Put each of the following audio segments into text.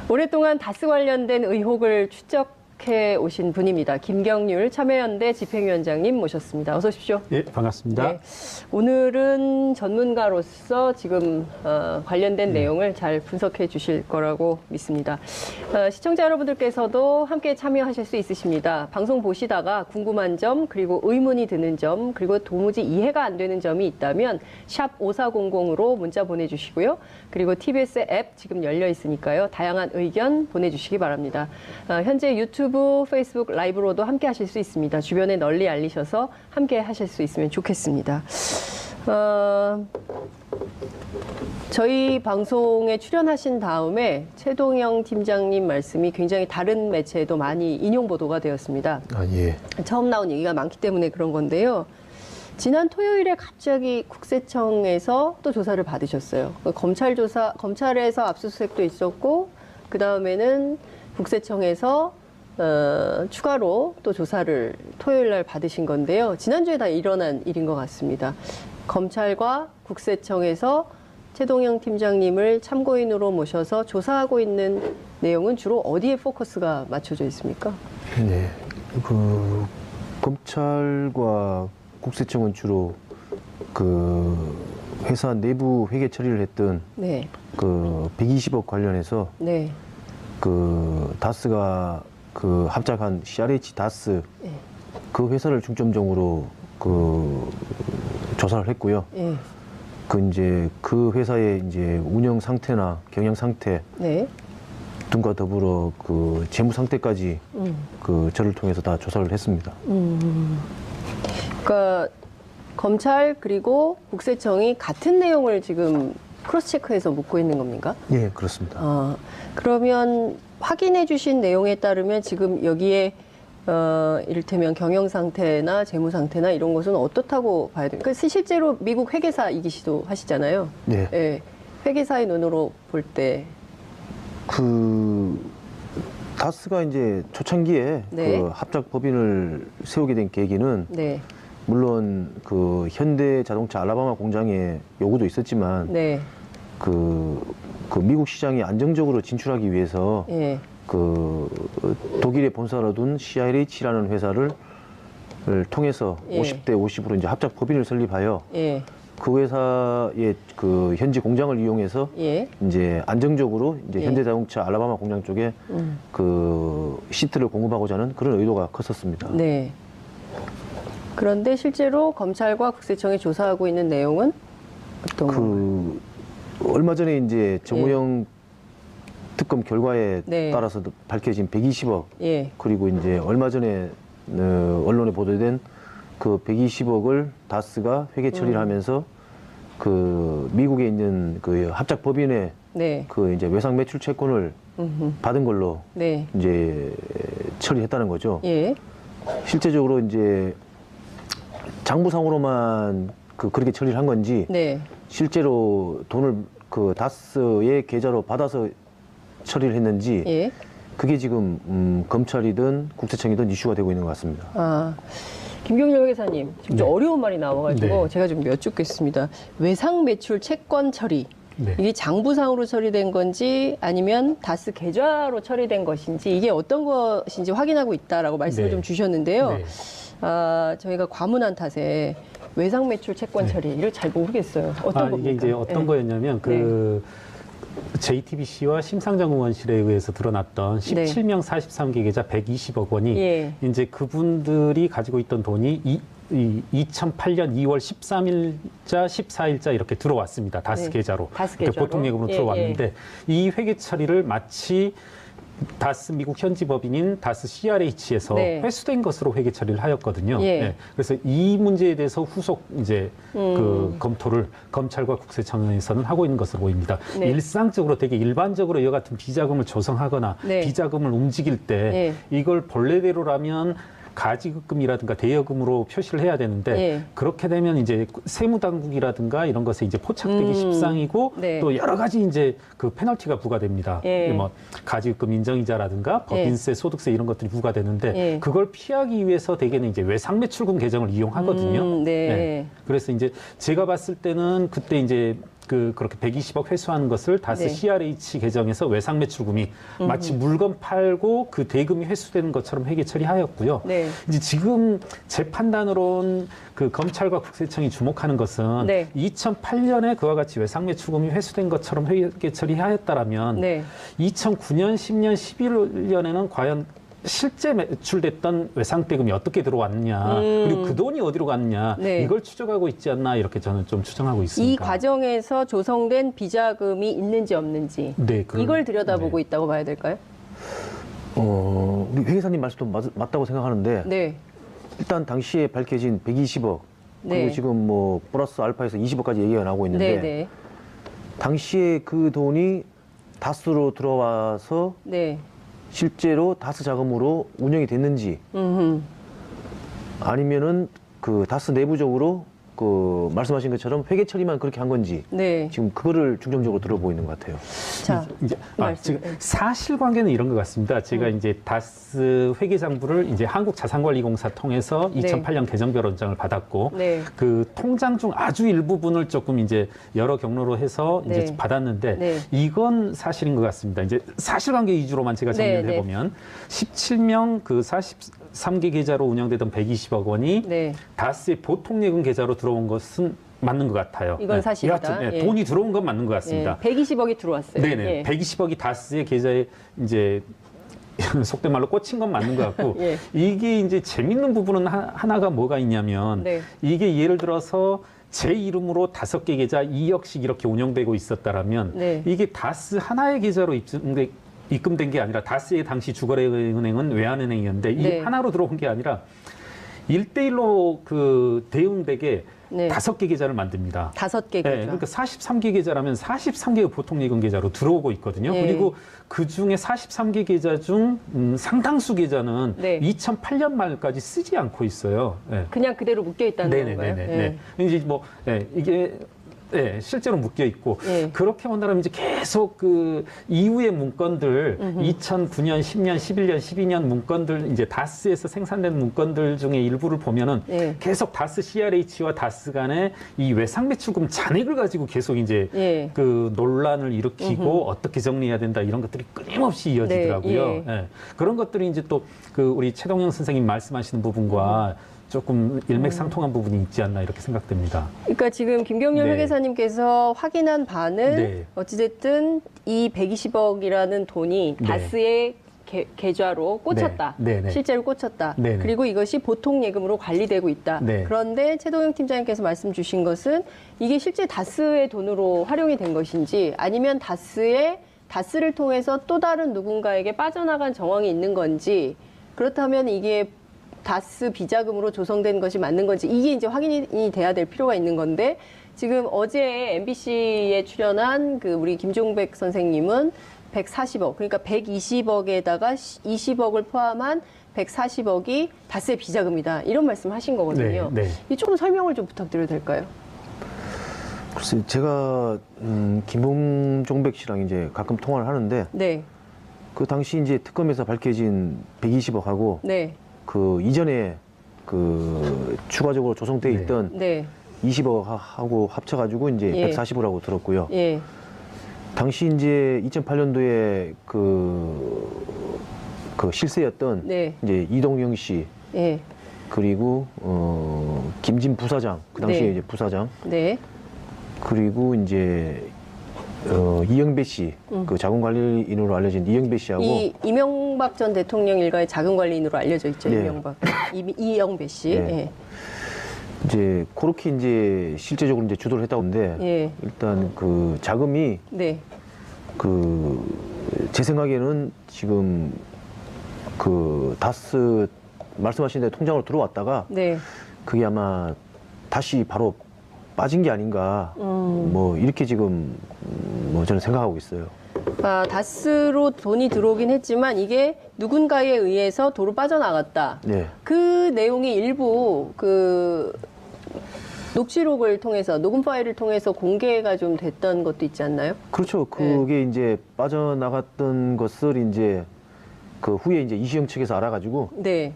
오랫동안 다스 관련된 의혹을 추적해 오신 분입니다. 김경률 참여연대 집행위원장님 모셨습니다. 어서 오십시오. 예, 반갑습니다. 네, 오늘은 전문가로서 지금 관련된 내용을 잘 분석해 주실 거라고 믿습니다. 시청자 여러분들께서도 함께 참여하실 수 있으십니다. 방송 보시다가 궁금한 점, 그리고 의문이 드는 점, 그리고 도무지 이해가 안 되는 점이 있다면 샵 5400으로 문자 보내주시고요. 그리고 TBS 앱 지금 열려 있으니까요. 다양한 의견 보내주시기 바랍니다. 현재 유튜브, 페이스북 라이브로도 함께 하실 수 있습니다. 주변에 널리 알리셔서 함께 하실 수 있으면 좋겠습니다. 저희 방송에 출연하신 다음에 최동영 팀장님 말씀이 굉장히 다른 매체에도 많이 인용 보도가 되었습니다. 예. 처음 나온 얘기가 많기 때문에 그런 건데요. 지난 토요일에 갑자기 국세청에서 또 조사를 받으셨어요. 검찰에서 압수수색도 있었고, 그 다음에는 국세청에서 추가로 또 조사를 토요일 날 받으신 건데요. 지난주에 다 일어난 일인 것 같습니다. 검찰과 국세청에서 최동영 팀장님을 참고인으로 모셔서 조사하고 있는 내용은 주로 어디에 포커스가 맞춰져 있습니까? 네. 검찰과 국세청은 주로 회사 내부 회계 처리를 했던 네. 120억 관련해서 네. 다스가 합작한 CRH 다스 네. 그 회사를 중점적으로 조사를 했고요. 네. 그 회사의 운영 상태나 경영 상태 네. 등과 더불어 재무 상태까지 저를 통해서 다 조사를 했습니다. 그러니까 검찰 그리고 국세청이 같은 내용을 지금 크로스 체크해서 묻고 있는 겁니까? 예, 그렇습니다. 그러면 확인해 주신 내용에 따르면 지금 여기에 이를테면 경영 상태나 재무 상태나 이런 것은 어떻다고 봐야 돼요? 그러니까 실제로 미국 회계사이기시도 하시잖아요. 네. 예, 회계사의 눈으로 볼 때. 다스가 초창기에 네. 합작 법인을 세우게 된 계기는 네. 물론 현대 자동차 알라바마 공장의 요구도 있었지만 네. 미국 시장에 안정적으로 진출하기 위해서 예. 독일에 본사를 둔 CRH라는 회사를 통해서 예. 50대 50으로 합작 법인을 설립하여 예. 그 회사의 현지 공장을 이용해서 예. 안정적으로 예. 현대자동차 알라바마 공장 쪽에 시트를 공급하고자 하는 그런 의도가 컸었습니다. 네. 그런데 실제로 검찰과 국세청이 조사하고 있는 내용은 어떤 건가요? 얼마 전에 정호영 특검 결과에 네. 따라서 밝혀진 120억 예. 그리고 얼마 전에 언론에 보도된 120억을 다스가 회계 처리를 하면서 미국에 있는 합작 법인의 네. 외상 매출 채권을 받은 걸로 네. 처리했다는 거죠. 예. 실제적으로 장부상으로만 그렇게 처리를 한 건지 네. 실제로 돈을 다스의 계좌로 받아서 처리를 했는지 예. 그게 지금 검찰이든 국세청이든 이슈가 되고 있는 것 같습니다. 김경률 회계사님, 지금 좀 네. 어려운 말이 나와가지고 네. 제가 좀 여쭙겠습니다. 외상 매출 채권 처리. 네. 이게 장부상으로 처리된 건지 아니면 다스 계좌로 처리된 것인지 이게 어떤 것인지 확인하고 있다라고 말씀을 네. 좀 주셨는데요. 네. 저희가 과문한 탓에 외상 매출 채권 처리 이걸 잘 모르겠어요. 어떤 겁니까? 이게 어떤 네. 거였냐면 JTBC와 심상정의원실에 의해서 드러났던 17명 43개 계좌 120억 원이 예. 그분들이 가지고 있던 돈이 2008년 2월 13일자, 14일자 이렇게 들어왔습니다. 다스 네. 계좌로. 다스 이렇게 계좌로. 보통 예금으로 예, 들어왔는데 이 회계 처리를 마치 다스 미국 현지 법인인 다스 CRH에서 네. 회수된 것으로 회계 처리를 하였거든요. 예. 네. 그래서 이 문제에 대해서 후속 검토를 검찰과 국세청에서는 하고 있는 것으로 보입니다. 네. 일상적으로 되게 일반적으로 이와 같은 비자금을 조성하거나 네. 비자금을 움직일 때 이걸 본래대로라면 가지급금이라든가 대여금으로 표시를 해야 되는데 예. 그렇게 되면 세무당국이라든가 이런 것에 포착되기 십상이고 네. 또 여러 가지 페널티가 부과됩니다. 예. 가지급금 인정이자라든가 법인세, 소득세 이런 것들이 부과되는데 그걸 피하기 위해서 대개는 외상매출금 계정을 이용하거든요. 네. 그래서 제가 봤을 때는 그때 그렇게 120억 회수하는 것을 다스 네. CRH 계정에서 외상 매출금이 마치 물건 팔고 그 대금이 회수되는 것처럼 회계 처리하였고요. 네. 이제 지금 제 판단으로는 그 검찰과 국세청이 주목하는 것은 네. 2008년에 그와 같이 외상 매출금이 회수된 것처럼 회계 처리하였다라면 네. 2009년, 10년, 11년에는 과연 실제 매출됐던 외상대금이 어떻게 들어왔느냐, 그리고 그 돈이 어디로 갔느냐, 네. 이걸 추적하고 있지 않나 이렇게 저는 좀 추정하고 있습니다. 이 과정에서 조성된 비자금이 있는지 없는지 네, 이걸 들여다보고 있다고 봐야 될까요? 우리 회계사님 말씀도 맞다고 생각하는데 네. 일단 당시에 밝혀진 120억 네. 그리고 지금 뭐 플러스 알파에서 20억까지 얘기가 나오고 있는데 네, 네. 당시에 그 돈이 다스로 들어와서 네. 실제로 다스 자금으로 운영이 됐는지 음흠. 아니면은 그 다스 내부적으로 그 말씀하신 것처럼 회계 처리만 그렇게 한 건지 네. 지금 그거를 중점적으로 들어보이는 것 같아요. 자, 이제 말씀. 지금 사실관계는 이런 것 같습니다. 제가 이제 다스 회계장부를 이제 한국자산관리공사 통해서 네. 2008년 개정별 원장을 받았고 네. 그 통장 중 아주 일부분을 조금 이제 여러 경로로 해서 이제 네. 받았는데 네. 이건 사실인 것 같습니다. 이제 사실관계 위주로만 제가 정리를 네, 네. 해보면 17명 그 43개 계좌로 운영되던 120억 원이 네. 다스의 보통 예금 계좌로 들어온 것은 맞는 것 같아요. 이건 사실이다. 여하튼, 예. 돈이 들어온 건 맞는 것 같습니다. 120억이 들어왔어요. 네네. 예. 120억이 다스의 계좌에 이제 속된 말로 꽂힌 건 맞는 것 같고 예. 이게 이제 재밌는 부분은 하나가 뭐가 있냐면 네. 이게 예를 들어서 제 이름으로 5개 계좌 2억씩 이렇게 운영되고 있었다라면 네. 이게 다스 하나의 계좌로 입금된 게 아니라 다스의 당시 주거래은행은 외환은행이었는데 네. 이 하나로 들어온 게 아니라 1대1로 그 대응되게 네. 5개 계좌를 만듭니다. 5개 네, 계좌. 그러니까 43개 계좌라면 43개의 보통 예금 계좌로 들어오고 있거든요. 네. 그리고 그 중에 43개 계좌 중 상당수 계좌는 네. 2008년 말까지 쓰지 않고 있어요. 네. 그냥 그대로 묶여 있다는 건가요? 네네네. 이제 뭐 이게 실제로 묶여 있고 예. 그렇게 본다면 이제 계속 그 이후의 문건들 2009년, 10년, 11년, 12년 문건들 이제 다스에서 생산된 문건들 중에 일부를 보면은 예. 계속 다스 CRH와 다스 간의 이 외상 매출금 잔액을 가지고 계속 이제 예. 그 논란을 일으키고 어떻게 정리해야 된다 이런 것들이 끊임없이 이어지더라고요. 네, 예. 예. 그런 것들이 이제 또 그 우리 최동영 선생님 말씀하시는 부분과 조금 일맥상통한 부분이 있지 않나 이렇게 생각됩니다. 그러니까 지금 김경률 네. 회계사님께서 확인한 바는 네. 어찌됐든 이 120억이라는 돈이 네. 다스의 계좌로 꽂혔다. 네. 네. 실제로 꽂혔다. 네. 그리고 이것이 보통 예금으로 관리되고 있다. 네. 그런데 최동영 팀장님께서 말씀 주신 것은 이게 실제 다스의 돈으로 활용이 된 것인지 아니면 다스를 통해서 또 다른 누군가에게 빠져나간 정황이 있는 건지 그렇다면 이게 다스 비자금으로 조성된 것이 맞는 건지 이게 이제 확인이 돼야 될 필요가 있는 건데 지금 어제 MBC에 출연한 그 우리 김종백 선생님은 140억 그러니까 120억에다가 20억을 포함한 140억이 다스의 비자금이다 이런 말씀하신 거거든요. 네, 네. 이 조금 설명을 좀 부탁드려도 될까요? 글쎄 제가 김종백 씨랑 이제 가끔 통화를 하는데 네, 그 당시 이제 특검에서 밝혀진 120억하고 네, 그 이전에 그 추가적으로 조성돼 네. 있던 네, 20억하고 합쳐가지고 이제 예. 140억이라고 들었고요. 예, 당시 이제 2008년도에 그 실세였던 네, 이제 이동영 씨 예, 그리고 김진 부사장 그 당시에 네. 이제 부사장 네, 그리고 이제 이영배 씨 그 자금관리인으로 알려진 이영배 씨하고 이명박 전 대통령 일가의 자금관리인으로 알려져 있죠. 네. 이영배 씨. 네. 예. 이제 그렇게 이제 실제적으로 이제 주도를 했다고 하는데 예. 일단 그 자금이 네. 제 생각에는 지금 그 다스 말씀하신 대로 통장으로 들어왔다가 네. 그게 아마 다시 바로 빠진 게 아닌가 뭐 이렇게 지금 뭐 저는 생각하고 있어요. 다스로 돈이 들어오긴 했지만 이게 누군가에 의해서 도로 빠져나갔다. 네. 그 내용이 일부 그 녹취록을 통해서 녹음 파일을 통해서 공개가 좀 됐던 것도 있지 않나요? 그렇죠. 그게 이제 빠져나갔던 것을 이제 그 후에 이제 이시영 측에서 알아가지고 네.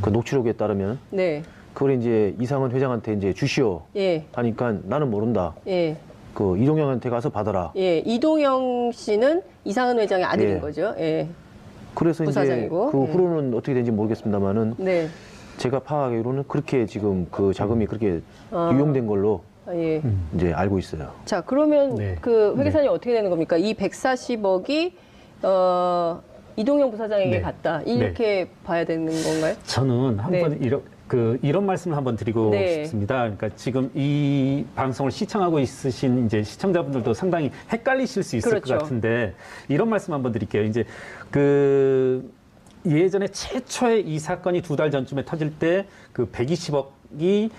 그 녹취록에 따르면 네. 그걸 이제 이상은 회장한테 이제 주시오 예. 하니까 나는 모른다. 예. 그 이동영한테 가서 받아라. 예, 이동영 씨는 이상은 회장의 아들인 예. 거죠. 예. 그래서 이제 부사장이고. 그 예. 후로는 어떻게 된지 모르겠습니다만은 네. 제가 파악하기로는 그렇게 지금 그 자금이 그렇게 아. 유용된 걸로 아, 예. 이제 알고 있어요. 자, 그러면 네. 그 회계사님 어떻게 되는 겁니까? 이 140억이 이동영 부사장에게 네. 갔다. 이렇게 봐야 되는 건가요? 저는 한번 네. 이런 말씀을 한번 드리고 네. 싶습니다. 그러니까 지금 이 방송을 시청하고 있으신 이제 시청자분들도 상당히 헷갈리실 수 있을 그렇죠. 것 같은데 이런 말씀 한번 드릴게요. 이제 그 예전에 최초의 이 사건이 2달 전쯤에 터질 때 그 120억이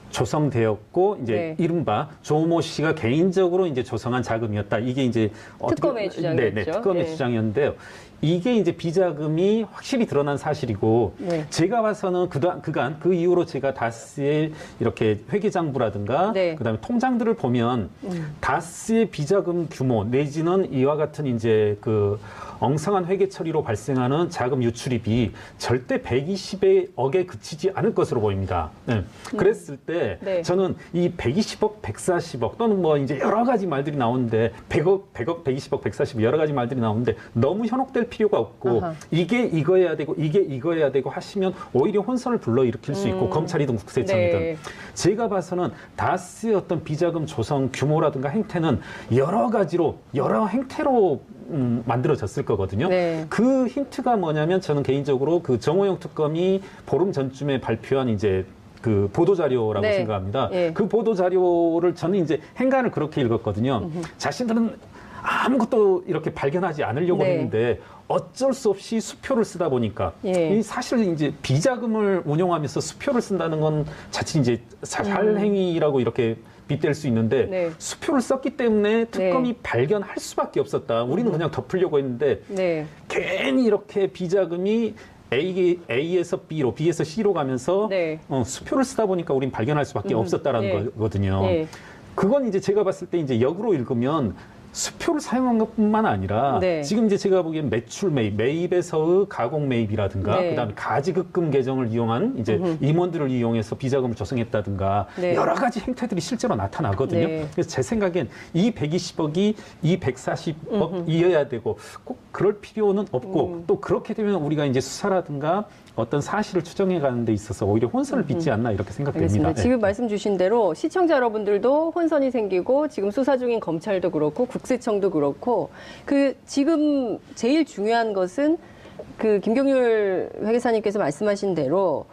조성되었고 이제 네. 이른바 조모 씨가 개인적으로 이제 조성한 자금이었다. 이게 이제 특검의 주장이었죠. 네, 특검의 네. 주장이었는데요. 이게 이제 비자금이 확실히 드러난 사실이고 네. 제가 봐서는 그간 그 이후로 제가 다스의 이렇게 회계장부라든가 네. 그다음에 통장들을 보면 다스의 비자금 규모 내지는 이와 같은 이제 그 엉성한 회계 처리로 발생하는 자금 유출입이 절대 120억에 그치지 않을 것으로 보입니다. 네. 그랬을 때 네. 저는 이 120억, 140억 또는 뭐 이제 여러 가지 말들이 나오는데 100억, 120억, 140억 여러 가지 말들이 나오는데 너무 현혹될 필요가 없고 아하. 이게 이거여야 되고 이게 이거여야 되고 하시면 오히려 혼선을 불러일으킬 수 있고 검찰이든 국세청이든 네. 제가 봐서는 다스의 어떤 비자금 조성 규모라든가 행태는 여러 가지로 여러 행태로 만들어졌을 거거든요. 네. 그 힌트가 뭐냐면 저는 개인적으로 그 정호영 특검이 보름 전쯤에 발표한 이제 그 보도자료라고 네. 생각합니다. 예. 그 보도자료를 저는 이제 행간을 그렇게 읽었거든요. 자신들은 아무것도 이렇게 발견하지 않으려고 네. 했는데 어쩔 수 없이 수표를 쓰다 보니까 예. 이 사실 이제 비자금을 운용하면서 수표를 쓴다는 건 자칫 이제 살행위라고 이렇게 빗댈 수 있는데 네. 수표를 썼기 때문에 특검이 발견할 수밖에 없었다. 우리는 그냥 덮으려고 했는데 네. 괜히 이렇게 비자금이 A에서 B로, B에서 C로 가면서 네. 수표를 쓰다 보니까 우린 발견할 수밖에 없었다라는 예. 거거든요. 예. 그건 이제 제가 봤을 때 이제 역으로 읽으면 수표를 사용한 것뿐만 아니라 네. 지금 이제 제가 보기엔 매출 매입, 매입에서의 가공 매입이라든가 네. 그다음에 가지급금 계정을 이용한 이제 임원들을 이용해서 비자금을 조성했다든가 네. 여러 가지 행태들이 실제로 나타나거든요. 네. 그래서 제 생각엔 이 120억이 이 140억이어야 되고 꼭 그럴 필요는 없고 또 그렇게 되면 우리가 이제 수사라든가 어떤 사실을 추정해 가는 데 있어서 오히려 혼선을 빚지 않나 이렇게 생각됩니다. 알겠습니다. 네. 지금 말씀 주신 대로 시청자 여러분들도 혼선이 생기고 지금 수사 중인 검찰도 그렇고 국세청도 그렇고 그 지금 제일 중요한 것은 그 김경률 회계사님께서 말씀하신 대로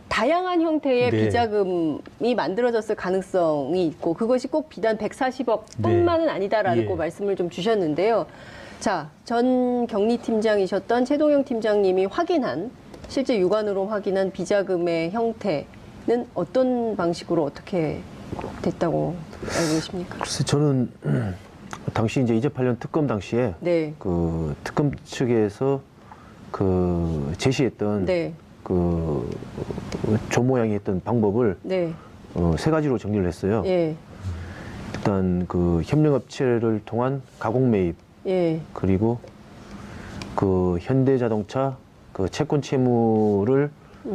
다양한 형태의 네. 비자금이 만들어졌을 가능성이 있고 그것이 꼭 비단 140억뿐만은 아니다라는 예. 그 말씀을 좀 주셨는데요. 자, 전 경리팀장이셨던 최동영 팀장님이 확인한 실제 육안으로 확인한 비자금의 형태는 어떤 방식으로 어떻게 됐다고 알고 계십니까? 글쎄 저는 당시 이제 2008년 특검 당시에 네. 그 특검 측에서 그 제시했던 네. 그 조모양이 했던 방법을 네. 세 가지로 정리를 했어요. 예. 일단 그 협력업체를 통한 가공 매입 예. 그리고 그 현대자동차 그 채권 채무를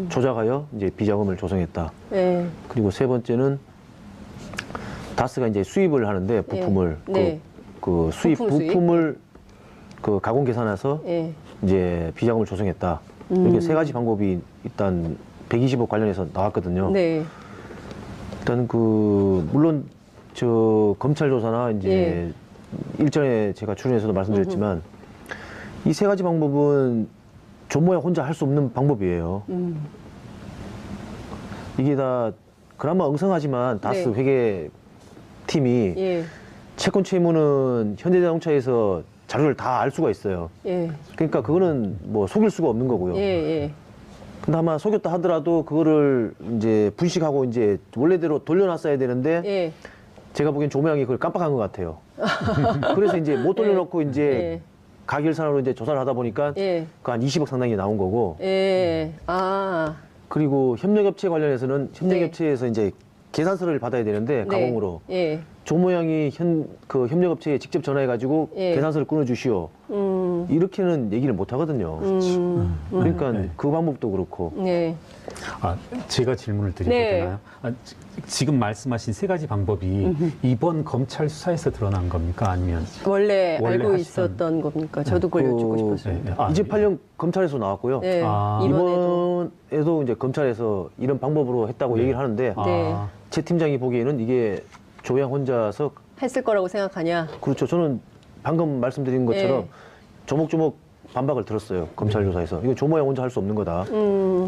조작하여 이제 비자금을 조성했다. 예. 그리고 세 번째는 다스가 이제 수입을 하는데 부품을 예. 네. 그 수입 부품 수입? 부품을 그 가공 계산해서 예. 이제 비자금을 조성했다. 이렇게 세 가지 방법이 일단 120억 관련해서 나왔거든요. 네. 일단 그 물론 저 검찰 조사나 이제 예. 일전에 제가 출연해서도 말씀드렸지만 이 세 가지 방법은 조모양 혼자 할 수 없는 방법이에요. 이게 다 그나마 엉성하지만 다스 네. 회계 팀이 예. 채권 채무는 현대자동차에서 자료를 다 알 수가 있어요. 예. 그러니까 그거는 뭐 속일 수가 없는 거고요. 예. 예. 근데 아마 속였다 하더라도 그거를 이제 분식하고 이제 원래대로 돌려놨어야 되는데 예. 제가 보기엔 조모양이 그걸 깜빡한 것 같아요. 그래서 이제 못 돌려놓고 이제 예. 가결산으로 이제 조사를 하다 보니까 예. 그 한 20억 상당히 나온 거고 예. 아. 그리고 협력업체 관련해서는 협력업체에서 이제 계산서를 받아야 되는데 가공으로 예. 조모양이 그 협력업체에 직접 전화해가지고 예. 계산서를 끊어주시오. 이렇게는 얘기를 못 하거든요. 그러니까 그 방법도 그렇고. 네. 제가 질문을 드려도 네. 되나요? 지금 말씀하신 세 가지 방법이 이번 검찰 수사에서 드러난 겁니까? 아니면 원래 알고 하시던- 있었던 겁니까? 저도 그걸 여쭙고 싶었습니다. 이제 8년 검찰에서 나왔고요. 네. 아. 이번에도. 이번에도 이제 검찰에서 이런 방법으로 했다고 얘기를 하는데 네. 최 팀장이 보기에는 이게 조양 혼자서 했을 거라고 생각하냐? 그렇죠. 저는 방금 말씀드린 것처럼 네. 조목조목 반박을 들었어요. 검찰 조사에서. 이거 조모양 혼자 할 수 없는 거다.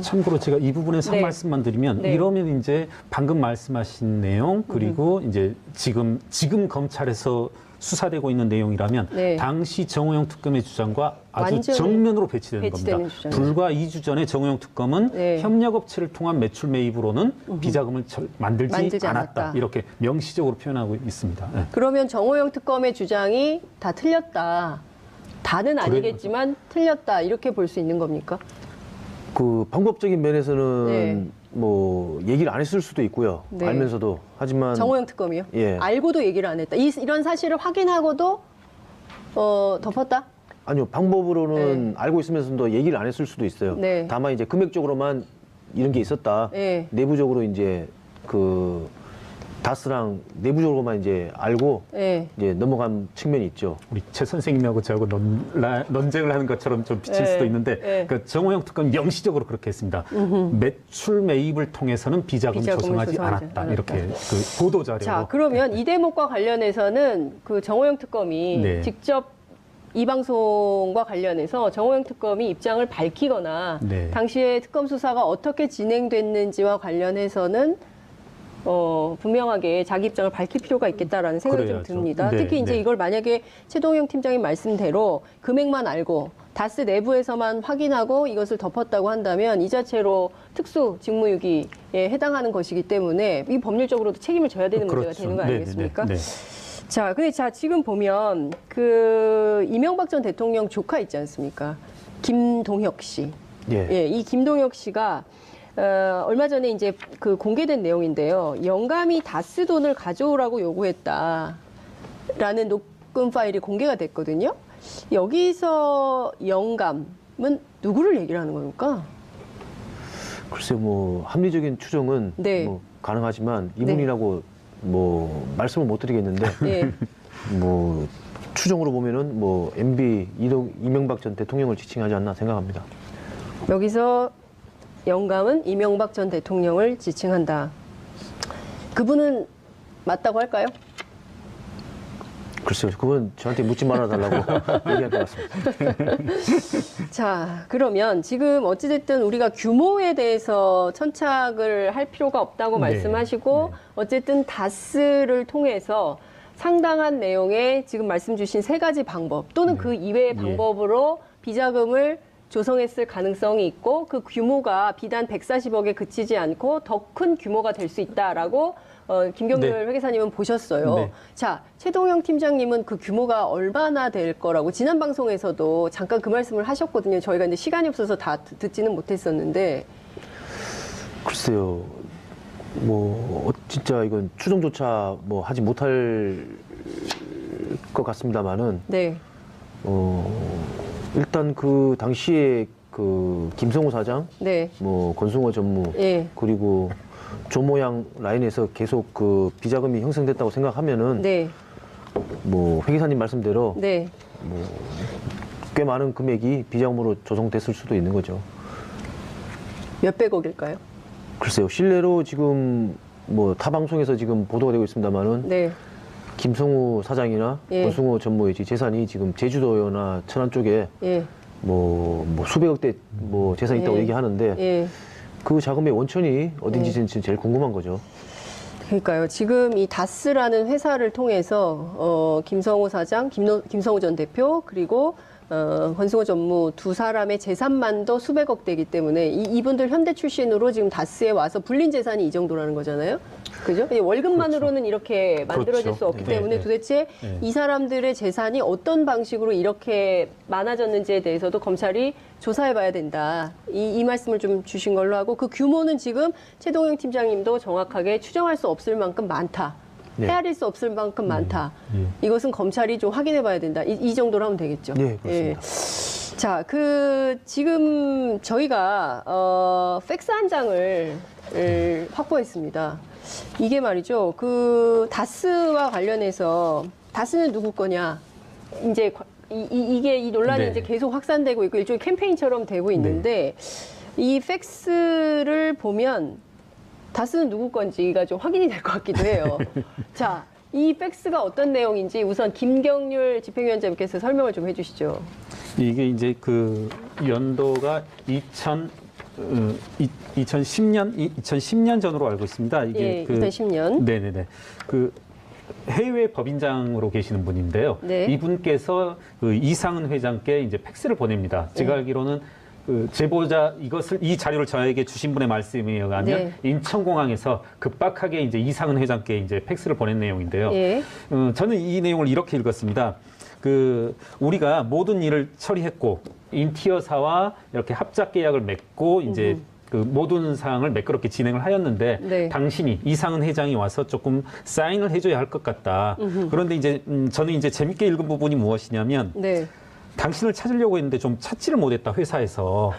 참고로 제가 이 부분에서 네. 한 말씀만 드리면 네. 이러면 이제 방금 말씀하신 내용 그리고 이제 지금 검찰에서 수사되고 있는 내용이라면 네. 당시 정호영 특검의 주장과 아주 완전히 정면으로 배치되는 배치되는 겁니다. 주장이죠. 불과 2주 전에 정호영 특검은 네. 협력업체를 통한 매출 매입으로는 비자금을 만들지 만들지 않았다. 않았다. 이렇게 명시적으로 표현하고 있습니다. 네. 그러면 정호영 특검의 주장이 다 틀렸다. 다는 아니겠지만 틀렸다. 이렇게 볼 수 있는 겁니까? 그 방법적인 면에서는 네. 뭐 얘기를 안 했을 수도 있고요. 네. 알면서도. 하지만 정호영 특검이요? 예. 알고도 얘기를 안 했다. 이런 사실을 확인하고도 덮었다? 아니요. 방법으로는 알고 있으면서도 얘기를 안 했을 수도 있어요. 네. 다만 이제 금액적으로만 이런 게 있었다. 네. 내부적으로 이제 그 다스랑 내부적으로만 이제 알고 네. 이제 넘어간 측면이 있죠. 우리 최 선생님하고 저하고 논쟁을 하는 것처럼 좀 비칠 네. 수도 있는데 네. 그 정호영 특검 명시적으로 그렇게 했습니다. 매출 매입을 통해서는 비자금을 비자금을 조성하지 조성하지 않았다. 않았다. 이렇게 그 보도 자료로. 자, 그러면 이 대목과 관련해서는 그 정호영 특검이 네. 직접 이 방송과 관련해서 정호영 특검이 입장을 밝히거나 네. 당시에 특검 수사가 어떻게 진행됐는지와 관련해서는 분명하게 자기 입장을 밝힐 필요가 있겠다라는 생각이 좀 그래야죠. 듭니다. 네, 특히 이제 네. 이걸 만약에 최동영 팀장님 말씀대로 금액만 알고 다스 내부에서만 확인하고 이것을 덮었다고 한다면 이 자체로 특수 직무유기에 해당하는 것이기 때문에 이 법률적으로도 책임을 져야 되는 문제가 되는 거 네, 아니겠습니까? 네, 네. 자, 근데 지금 보면 그 이명박 전 대통령 조카 있지 않습니까? 김동혁 씨. 예. 이 김동혁 씨가 얼마 전에 이제 그 공개된 내용인데요. 영감이 다스 돈을 가져오라고 요구했다라는 녹음 파일이 공개가 됐거든요. 여기서 영감은 누구를 얘기를 하는 겁니까? 글쎄 뭐 합리적인 추정은 네. 뭐 가능하지만 이분이라고 뭐 말씀을 못 드리겠는데 예. 뭐 추정으로 보면은 뭐 MB 이명박 전 대통령을 지칭하지 않나 생각합니다. 여기서 영감은 이명박 전 대통령을 지칭한다. 그분은 맞다고 할까요? 글쎄요, 그건 저한테 묻지 말아달라고 얘기할 것 같습니다. 자, 그러면 지금 어찌됐든 우리가 규모에 대해서 천착을 할 필요가 없다고 네. 말씀하시고 어쨌든 다스를 통해서 상당한 내용의 지금 말씀 주신 세 가지 방법 또는 그 이외의 방법으로 비자금을 조성했을 가능성이 있고 그 규모가 비단 140억에 그치지 않고 더 큰 규모가 될 수 있다라고 김경률 네. 회계사님은 보셨어요. 네. 자, 최동영 팀장님은 그 규모가 얼마나 될 거라고 지난 방송에서도 잠깐 그 말씀을 하셨거든요. 저희가 이제 시간이 없어서 다 듣지는 못했었는데. 글쎄요, 뭐 진짜 이건 추정조차 뭐 하지 못할 것 같습니다만은 네. 일단 그 당시에 그 김성우 사장, 네. 뭐 권승호 전무, 예. 그리고 조모양 라인에서 계속 그 비자금이 형성됐다고 생각하면은 네. 뭐 회계사님 말씀대로 네. 꽤 많은 금액이 비자금으로 조성됐을 수도 있는 거죠. 몇백억일까요? 글쎄요, 실내로 지금 뭐 타 방송에서 지금 보도가 되고 있습니다만은 네. 김성우 사장이나 예. 권승호 전무의 재산이 지금 제주도나 천안 쪽에 예. 뭐 수백억대 뭐 재산이 있다고 예. 얘기하는데 예. 그 자금의 원천이 어딘지 지금 제일 궁금한 거죠. 그러니까요. 지금 이 다스라는 회사를 통해서 김성호 사장, 김성호 전 대표 그리고 권승호 전무 두 사람의 재산만도 수백억 대이기 때문에 이분들 현대 출신으로 지금 다스에 와서 불린 재산이 이 정도라는 거잖아요. 그죠? 월급만으로는 이렇게 만들어질 그렇죠. 수 없기 네, 때문에 네. 도대체 네. 이 사람들의 재산이 어떤 방식으로 이렇게 많아졌는지에 대해서도 검찰이 조사해봐야 된다. 이 말씀을 좀 주신 걸로 하고 그 규모는 지금 최동영 팀장님도 정확하게 추정할 수 없을 만큼 많다. 네. 헤아릴 수 없을 만큼 많다. 이것은 검찰이 좀 확인해 봐야 된다. 이 정도로 하면 되겠죠. 네, 그렇습니다. 자, 지금 저희가, 팩스 한 장을 확보했습니다. 이게 말이죠. 다스와 관련해서, 다스는 누구 거냐. 이제, 이 논란이 네. 이제 계속 확산되고 있고, 일종의 캠페인처럼 되고 있는데, 이 팩스를 보면, 다스는 누구 건지가 좀 확인이 될 것 같기도 해요. 자, 이 팩스가 어떤 내용인지 우선 김경률 집행위원장께서 설명을 좀 해주시죠. 이게 이제 그 연도가 2010년 전으로 알고 있습니다. 이게 예, 2010년. 네네네. 그 해외 법인장으로 계시는 분인데요. 네. 이분께서 그 이상은 회장께 이제 팩스를 보냅니다. 제가 알기로는 그 제보자 이 자료를 저에게 주신 분의 말씀에 의하면 네. 인천공항에서 급박하게 이제 이상은 회장께 이제 팩스를 보낸 내용인데요. 예. 저는 이 내용을 이렇게 읽었습니다. 우리가 모든 일을 처리했고 인티어사와 이렇게 합작 계약을 맺고 이제 그 모든 사항을 매끄럽게 진행을 하였는데 네. 당신이 이상은 회장이 와서 조금 사인을 해줘야 할 것 같다. 그런데 이제 저는 이제 재밌게 읽은 부분이 무엇이냐면 네. 당신을 찾으려고 했는데 좀 찾지를 못했다 회사에서.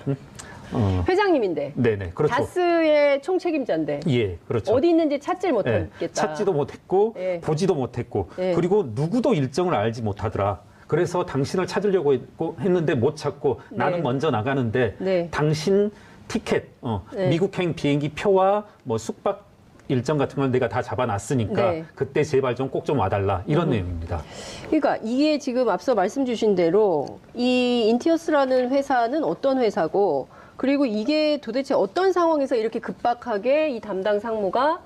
회장님인데. 네네 그렇죠. 다스의 총책임자인데. 예 그렇죠. 어디 있는지 찾질 예, 못하겠다. 찾지도 못했고 예. 보지도 못했고 예. 그리고 누구도 일정을 알지 못하더라. 그래서 당신을 찾으려고 했는데 못 찾고 네. 나는 먼저 나가는데 네. 당신 티켓, 네. 미국행 비행기 표와 뭐 숙박 일정 같은 걸 내가 다 잡아놨으니까 네. 그때 제발 좀 꼭 좀 와달라 이런 내용입니다. 그러니까 이게 지금 앞서 말씀 주신 대로 이 인티어스라는 회사는 어떤 회사고 그리고 이게 도대체 어떤 상황에서 이렇게 급박하게 이 담당 상무가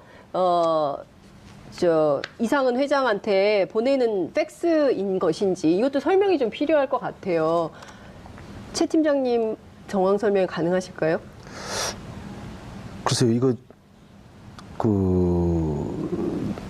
이상은 회장한테 보내는 팩스인 것인지 이것도 설명이 좀 필요할 것 같아요. 최 팀장님 정황 설명 가능하실까요? 글쎄요, 이거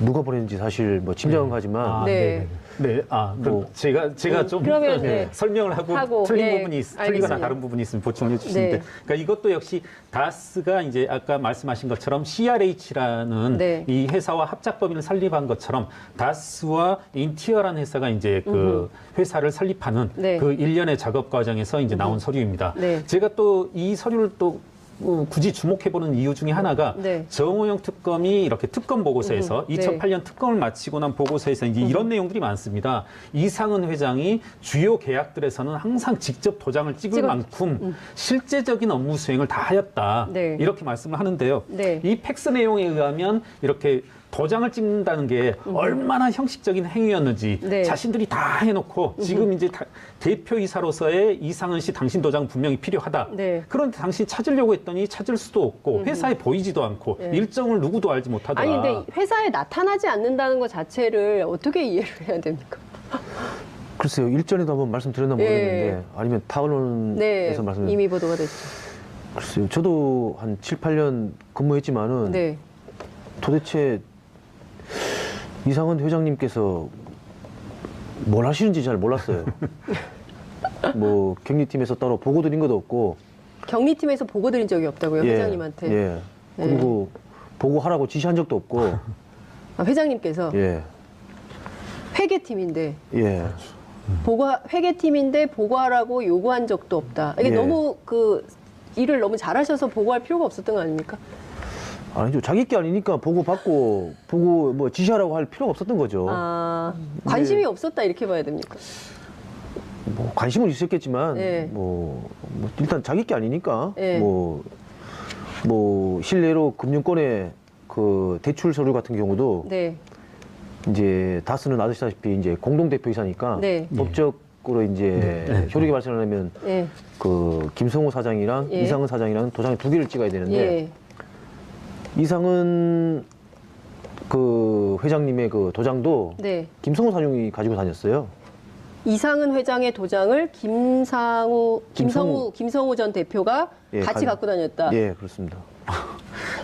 누가 보냈는지 사실 뭐 짐작은 가지만 네. 네, 그럼 뭐, 제가 좀 그러면, 네, 네. 설명을 하고 예, 틀리거나 알겠습니다. 다른 부분이 있으면 보충해 주시면 네. 돼. 그러니까 이것도 역시 다스가 이제 아까 말씀하신 것처럼 CRH라는 네. 이 회사와 합작법인을 설립한 것처럼 다스와 인티어라는 회사가 이제 그 회사를 설립하는 네. 그 일련의 작업 과정에서 이제 나온 서류입니다. 네. 제가 또 이 서류를 또 굳이 주목해보는 이유 중에 하나가 네. 정호영 특검이 이렇게 특검 보고서에서 네. 2008년 특검을 마치고 난 보고서에서 이제 이런 내용들이 많습니다. 이상은 회장이 주요 계약들에서는 항상 직접 도장을 찍을 만큼 실제적인 업무 수행을 다 하였다. 네. 이렇게 말씀을 하는데요. 네. 이 팩스 내용에 의하면 이렇게 도장을 찍는다는 게 얼마나 형식적인 행위였는지 네. 자신들이 다 해놓고 지금 이제 대표이사로서의 이상은 씨 당신 도장 분명히 필요하다. 네. 그런데 당신 찾으려고 했더니 찾을 수도 없고 회사에 보이지도 않고 네. 일정을 누구도 알지 못하더라. 아니 근데 회사에 나타나지 않는다는 것 자체를 어떻게 이해를 해야 됩니까? 글쎄요, 일전에도 한번 말씀드렸나 모르겠는데 아니면 타원에서 네, 말씀 이미 보도가 됐죠. 글쎄요, 저도 한 7, 8년 근무했지만은 네. 도대체 이상은 회장님께서 뭘 하시는지 잘 몰랐어요. 뭐 격리팀에서 따로 보고 드린 것도 없고 격리팀에서 보고 드린 적이 없다고요, 회장님한테. 예. 그리고 보고하라고 지시한 적도 없고 아, 회장님께서 예. 회계팀인데 예. 회계팀인데 보고하라고 요구한 적도 없다. 이게 예. 너무 일을 너무 잘하셔서 보고할 필요가 없었던 거 아닙니까? 아니죠. 자기 게 아니니까 보고 뭐 지시하라고 할 필요가 없었던 거죠. 관심이 없었다 이렇게 봐야 됩니까? 뭐 관심은 있었겠지만 예. 뭐 일단 자기 게 아니니까 예. 뭐 실례로 금융권의 그 대출 서류 같은 경우도 네. 이제 다스는 아시다시피 이제 공동 대표이사니까 네. 법적으로 이제 효력이 발생하려면 예. 그 김성호 사장이랑 예. 이상은 사장이랑 도장을 2개를 찍어야 되는데 예. 이상은 그 회장님의 그 도장도 네. 김성호 사장이 가지고 다녔어요. 이상은 회장의 도장을 김성우 전 대표가 예, 같이 갖고 다녔다. 예, 그렇습니다.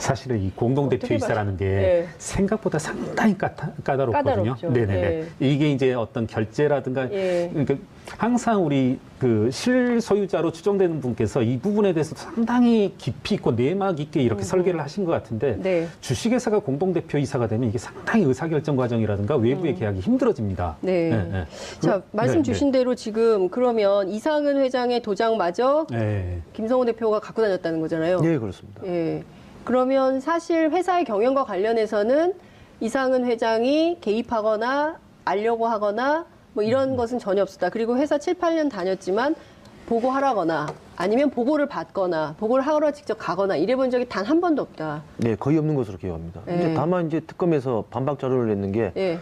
사실은 이 공동대표이사라는 게 네. 생각보다 상당히 까다롭거든요. 까다롭죠. 네네네. 예. 이게 이제 어떤 결제라든가 예. 그러니까 항상 우리 그 실소유자로 추정되는 분께서 이 부분에 대해서 상당히 깊이 있고 내막 있게 이렇게 설계를 하신 것 같은데 네. 주식회사가 공동대표이사가 되면 이게 상당히 의사결정 과정이라든가 외부의 계약이 힘들어집니다. 네. 네, 네. 자, 말씀 네, 주신 대로 지금 그러면 이상은 회장의 도장마저 네. 김성호 대표가 갖고 다녔다는 거잖아요. 네, 그렇습니다. 예. 그러면 사실 회사의 경영과 관련해서는 이상은 회장이 개입하거나 알려고 하거나 뭐 이런 것은 전혀 없었다. 그리고 회사 7, 8년 다녔지만 보고하라거나 아니면 보고를 받거나 보고를 하러 직접 가거나 이래본 적이 단 한 번도 없다. 네, 거의 없는 것으로 기억합니다. 네. 이제 다만 이제 특검에서 반박 자료를 냈는 게 예.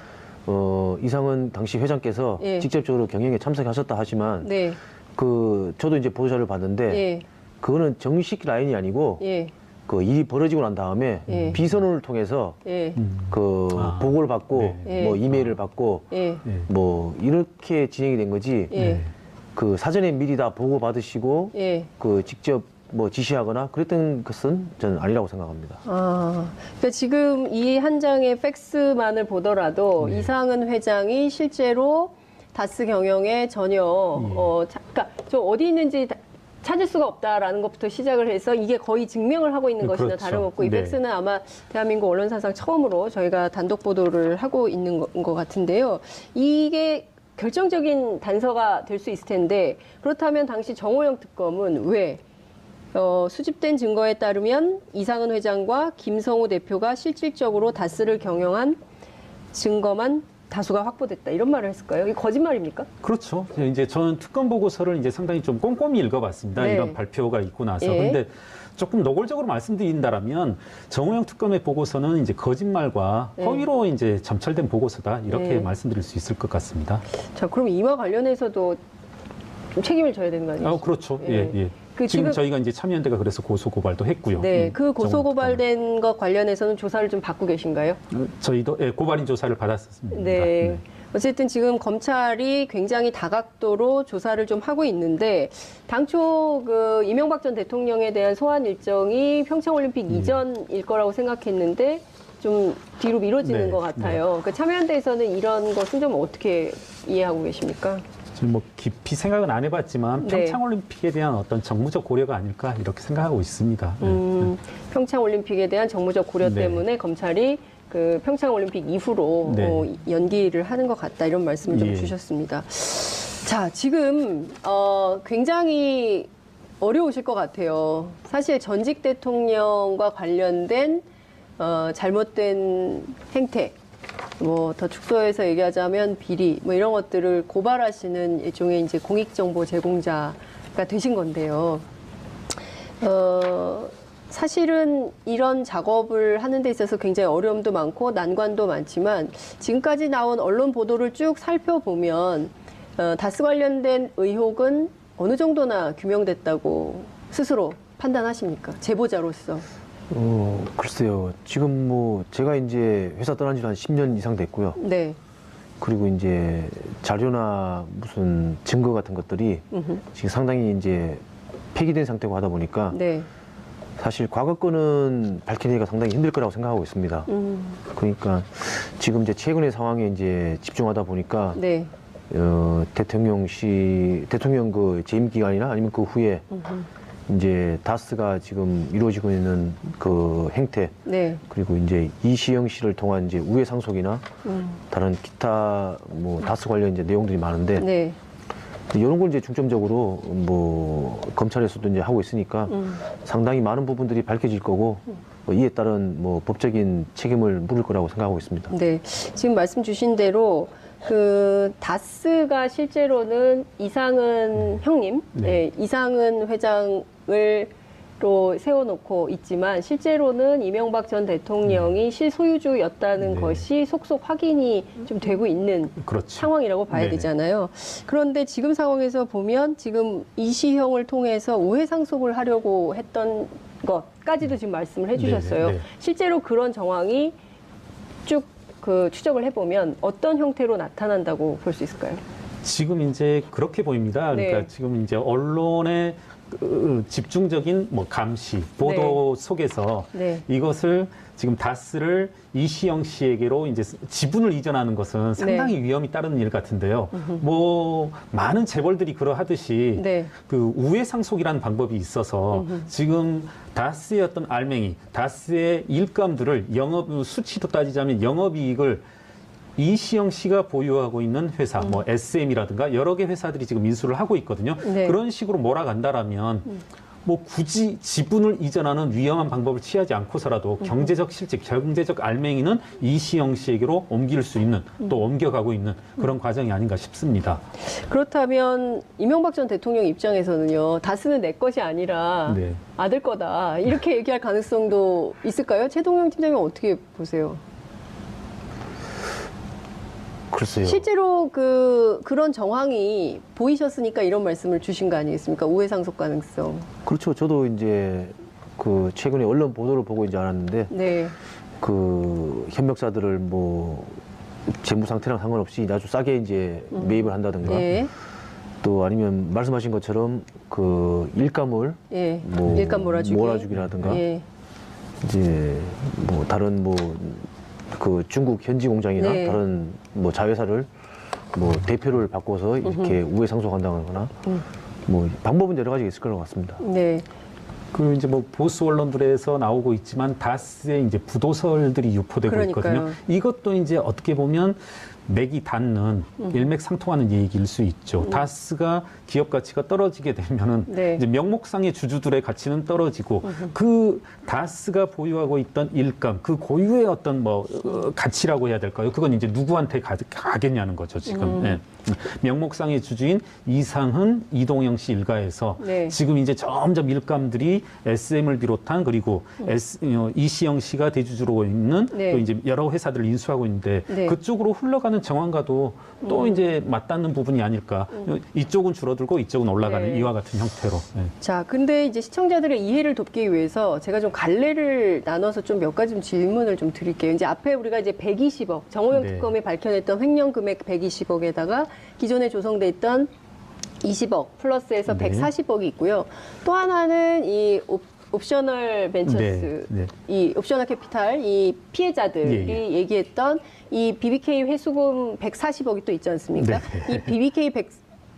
이상은 당시 회장께서 예. 직접적으로 경영에 참석하셨다 하지만 네. 저도 이제 보도자를 봤는데 예. 그거는 정식 라인이 아니고 예. 그 일이 벌어지고 난 다음에 예. 비선을 통해서 예. 아, 보고를 받고 네. 뭐 이메일을 받고 예. 네. 뭐 이렇게 진행이 된 거지 예. 그 사전에 미리 다 보고 받으시고 예. 그 직접 뭐 지시하거나 그랬던 것은 저는 아니라고 생각합니다. 아, 그러니까 지금 이 한 장의 팩스만을 보더라도 네. 이상은 회장이 실제로 다스 경영에 전혀 그러니까 저 어디 있는지 찾을 수가 없다라는 것부터 시작을 해서 이게 거의 증명을 하고 있는 것이나 그렇죠. 다름없고 이 네. 팩스는 아마 대한민국 언론사상 처음으로 저희가 단독 보도를 하고 있는 것 같은데요. 이게 결정적인 단서가 될 수 있을 텐데 그렇다면 당시 정호영 특검은 왜 수집된 증거에 따르면 이상은 회장과 김성호 대표가 실질적으로 다스를 경영한 증거만 다수가 확보됐다 이런 말을 했을까요? 이게 거짓말입니까? 그렇죠. 이제 저는 특검 보고서를 이제 상당히 좀 꼼꼼히 읽어봤습니다. 네. 이런 발표가 있고 나서. 예. 근데 조금 노골적으로 말씀드린다라면 정호영 특검의 보고서는 이제 거짓말과 네. 허위로 이제 점철된 보고서다 이렇게 네. 말씀드릴 수 있을 것 같습니다. 자, 그럼 이와 관련해서도 좀 책임을 져야 되는 거 아니에요? 그렇죠. 예. 예, 예. 그 지금 지금- 저희가 이제 참여연대가 그래서 고소 고발도 했고요. 네, 그 고소 정호영 고발된 것 관련해서는 조사를 좀 받고 계신가요? 특검은. 저희도 고발인 조사를 받았습니다. 네. 어쨌든 지금 검찰이 굉장히 다각도로 조사를 좀 하고 있는데 당초 그 이명박 전 대통령에 대한 소환 일정이 평창올림픽 이전일 거라고 생각했는데 좀 뒤로 미뤄지는 네, 것 같아요. 그 참여연대에서는 이런 것은 좀 어떻게 이해하고 계십니까? 지금 뭐 깊이 생각은 안 해봤지만 네. 평창올림픽에 대한 어떤 정무적 고려가 아닐까 이렇게 생각하고 있습니다. 평창올림픽에 대한 정무적 고려 네. 때문에 검찰이 그 평창올림픽 이후로 네. 연기를 하는 것 같다 이런 말씀을 좀 예. 주셨습니다. 자, 지금 굉장히 어려우실 것 같아요. 사실 전직 대통령과 관련된 잘못된 행태, 뭐 더 축소해서 얘기하자면 비리, 뭐 이런 것들을 고발하시는 일종의 이제 공익정보 제공자가 되신 건데요. 사실은 이런 작업을 하는 데 있어서 굉장히 어려움도 많고 난관도 많지만 지금까지 나온 언론 보도를 쭉 살펴보면 다스 관련된 의혹은 어느 정도나 규명됐다고 스스로 판단하십니까? 제보자로서. 글쎄요. 지금 뭐 제가 이제 회사 떠난 지 한 10년 이상 됐고요. 네. 그리고 그리고 이제 자료나 무슨 증거 같은 것들이 지금 상당히 이제 폐기된 상태고 하다 보니까 네. 사실 과거 거는 밝히기가 상당히 힘들 거라고 생각하고 있습니다. 그러니까 지금 이제 최근의 상황에 이제 집중하다 보니까 네. 대통령 그 재임 기간이나 아니면 그 후에 이제 다스가 지금 이루어지고 있는 그 행태 네. 그리고 이제 이시영 씨를 통한 이제 우회 상속이나 다른 기타 뭐 다스 관련 이제 내용들이 많은데 네. 이런 걸 이제 중점적으로 뭐 검찰에서도 이제 하고 있으니까 상당히 많은 부분들이 밝혀질 거고 이에 따른 뭐 법적인 책임을 물을 거라고 생각하고 있습니다. 네. 지금 말씀 주신 대로 그 다스가 실제로는 이상은 형님, 네. 이상은 회장을 로 세워놓고 있지만 실제로는 이명박 전 대통령이 실소유주였다는 네. 것이 속속 확인이 좀 되고 있는 그렇죠. 상황이라고 봐야 네네. 되잖아요. 그런데 지금 상황에서 보면 지금 이시형을 통해서 우회 상속을 하려고 했던 것까지도 지금 말씀을 해주셨어요. 네네. 네. 실제로 그런 정황이 쭉 그 추적을 해보면 어떤 형태로 나타난다고 볼 수 있을까요? 지금 이제 그렇게 보입니다. 그러니까 네. 지금 이제 언론의 집중적인 뭐 감시, 보도 속에서 네. 이것을 지금 다스를 이시영 씨에게로 이제 지분을 이전하는 것은 상당히 위험이 따르는 일 같은데요. 뭐 많은 재벌들이 그러하듯이 네. 그 우회상속이라는 방법이 있어서 지금 다스의 어떤 알맹이, 다스의 일감들을 영업 수치도 따지자면 영업이익을 이시영 씨가 보유하고 있는 회사, 뭐 SM이라든가 여러 개 회사들이 지금 인수를 하고 있거든요. 네. 그런 식으로 몰아간다라면 뭐 굳이 지분을 이전하는 위험한 방법을 취하지 않고서라도 경제적 실직, 경제적 알맹이는 이시영 씨에게로 옮길 수 있는 또 옮겨가고 있는 그런 과정이 아닌가 싶습니다. 그렇다면 이명박 전 대통령 입장에서는요, 다스는 내 것이 아니라 네. 아들 거다 이렇게 얘기할 가능성도 있을까요? 최동영 팀장님 어떻게 보세요? 글쎄요. 실제로 그런 정황이 보이셨으니까 이런 말씀을 주신 거 아니겠습니까? 우회상속 가능성. 그렇죠. 저도 이제 그 최근에 언론 보도를 보고 이제 알았는데 네. 그 협력사들을 뭐 재무 상태랑 상관없이 아주 싸게 이제 매입을 한다든가 예. 또 아니면 말씀하신 것처럼 그 일감을 예. 뭐 일감 몰아주기라든가 예. 이제 뭐 다른 뭐 그 중국 현지 공장이나 네. 다른 뭐 자회사를 뭐 대표를 바꿔서 이렇게 우회 상속한다거나 뭐 방법은 여러 가지가 있을 것 같습니다. 네. 그 이제 뭐 보수 언론들에서 나오고 있지만 다스의 이제 부도설들이 유포되고 그러니까요. 있거든요. 이것도 이제 어떻게 보면 맥이 닿는 일맥상통하는 얘기일 수 있죠. 다스가 기업 가치가 떨어지게 되면은 네. 이제 명목상의 주주들의 가치는 떨어지고 그 다스가 보유하고 있던 일감, 그 고유의 어떤 뭐 가치라고 해야 될까요? 그건 이제 누구한테 가겠냐는 거죠 지금. 예. 명목상의 주주인 이상은, 이동영 씨 일가에서 네. 지금 이제 점점 일감들이 SM을 비롯한 그리고 이시영 씨가 대주주로 있는 네. 또 이제 여러 회사들을 인수하고 있는데 네. 그쪽으로 흘러가는 정황과도 또 이제 맞닿는 부분이 아닐까. 이쪽은 줄어들고 이쪽은 올라가는 네. 이와 같은 형태로. 예. 자, 근데 이제 시청자들의 이해를 돕기 위해서 제가 좀 갈래를 나눠서 좀 몇 가지 좀 질문을 좀 드릴게요. 이제 앞에 우리가 이제 120억, 정호영 네. 특검이 밝혀냈던 횡령 금액 120억에다가 기존에 조성돼 있던 20억 플러스해서 네. 140억이 있고요. 또 하나는 이 옵셔널 벤처스, 네, 네. 이 옵셔널 캐피탈, 이 피해자들이 예, 예. 얘기했던 이 BBK 회수금 140억이 또 있지 않습니까? 네. 이 BBK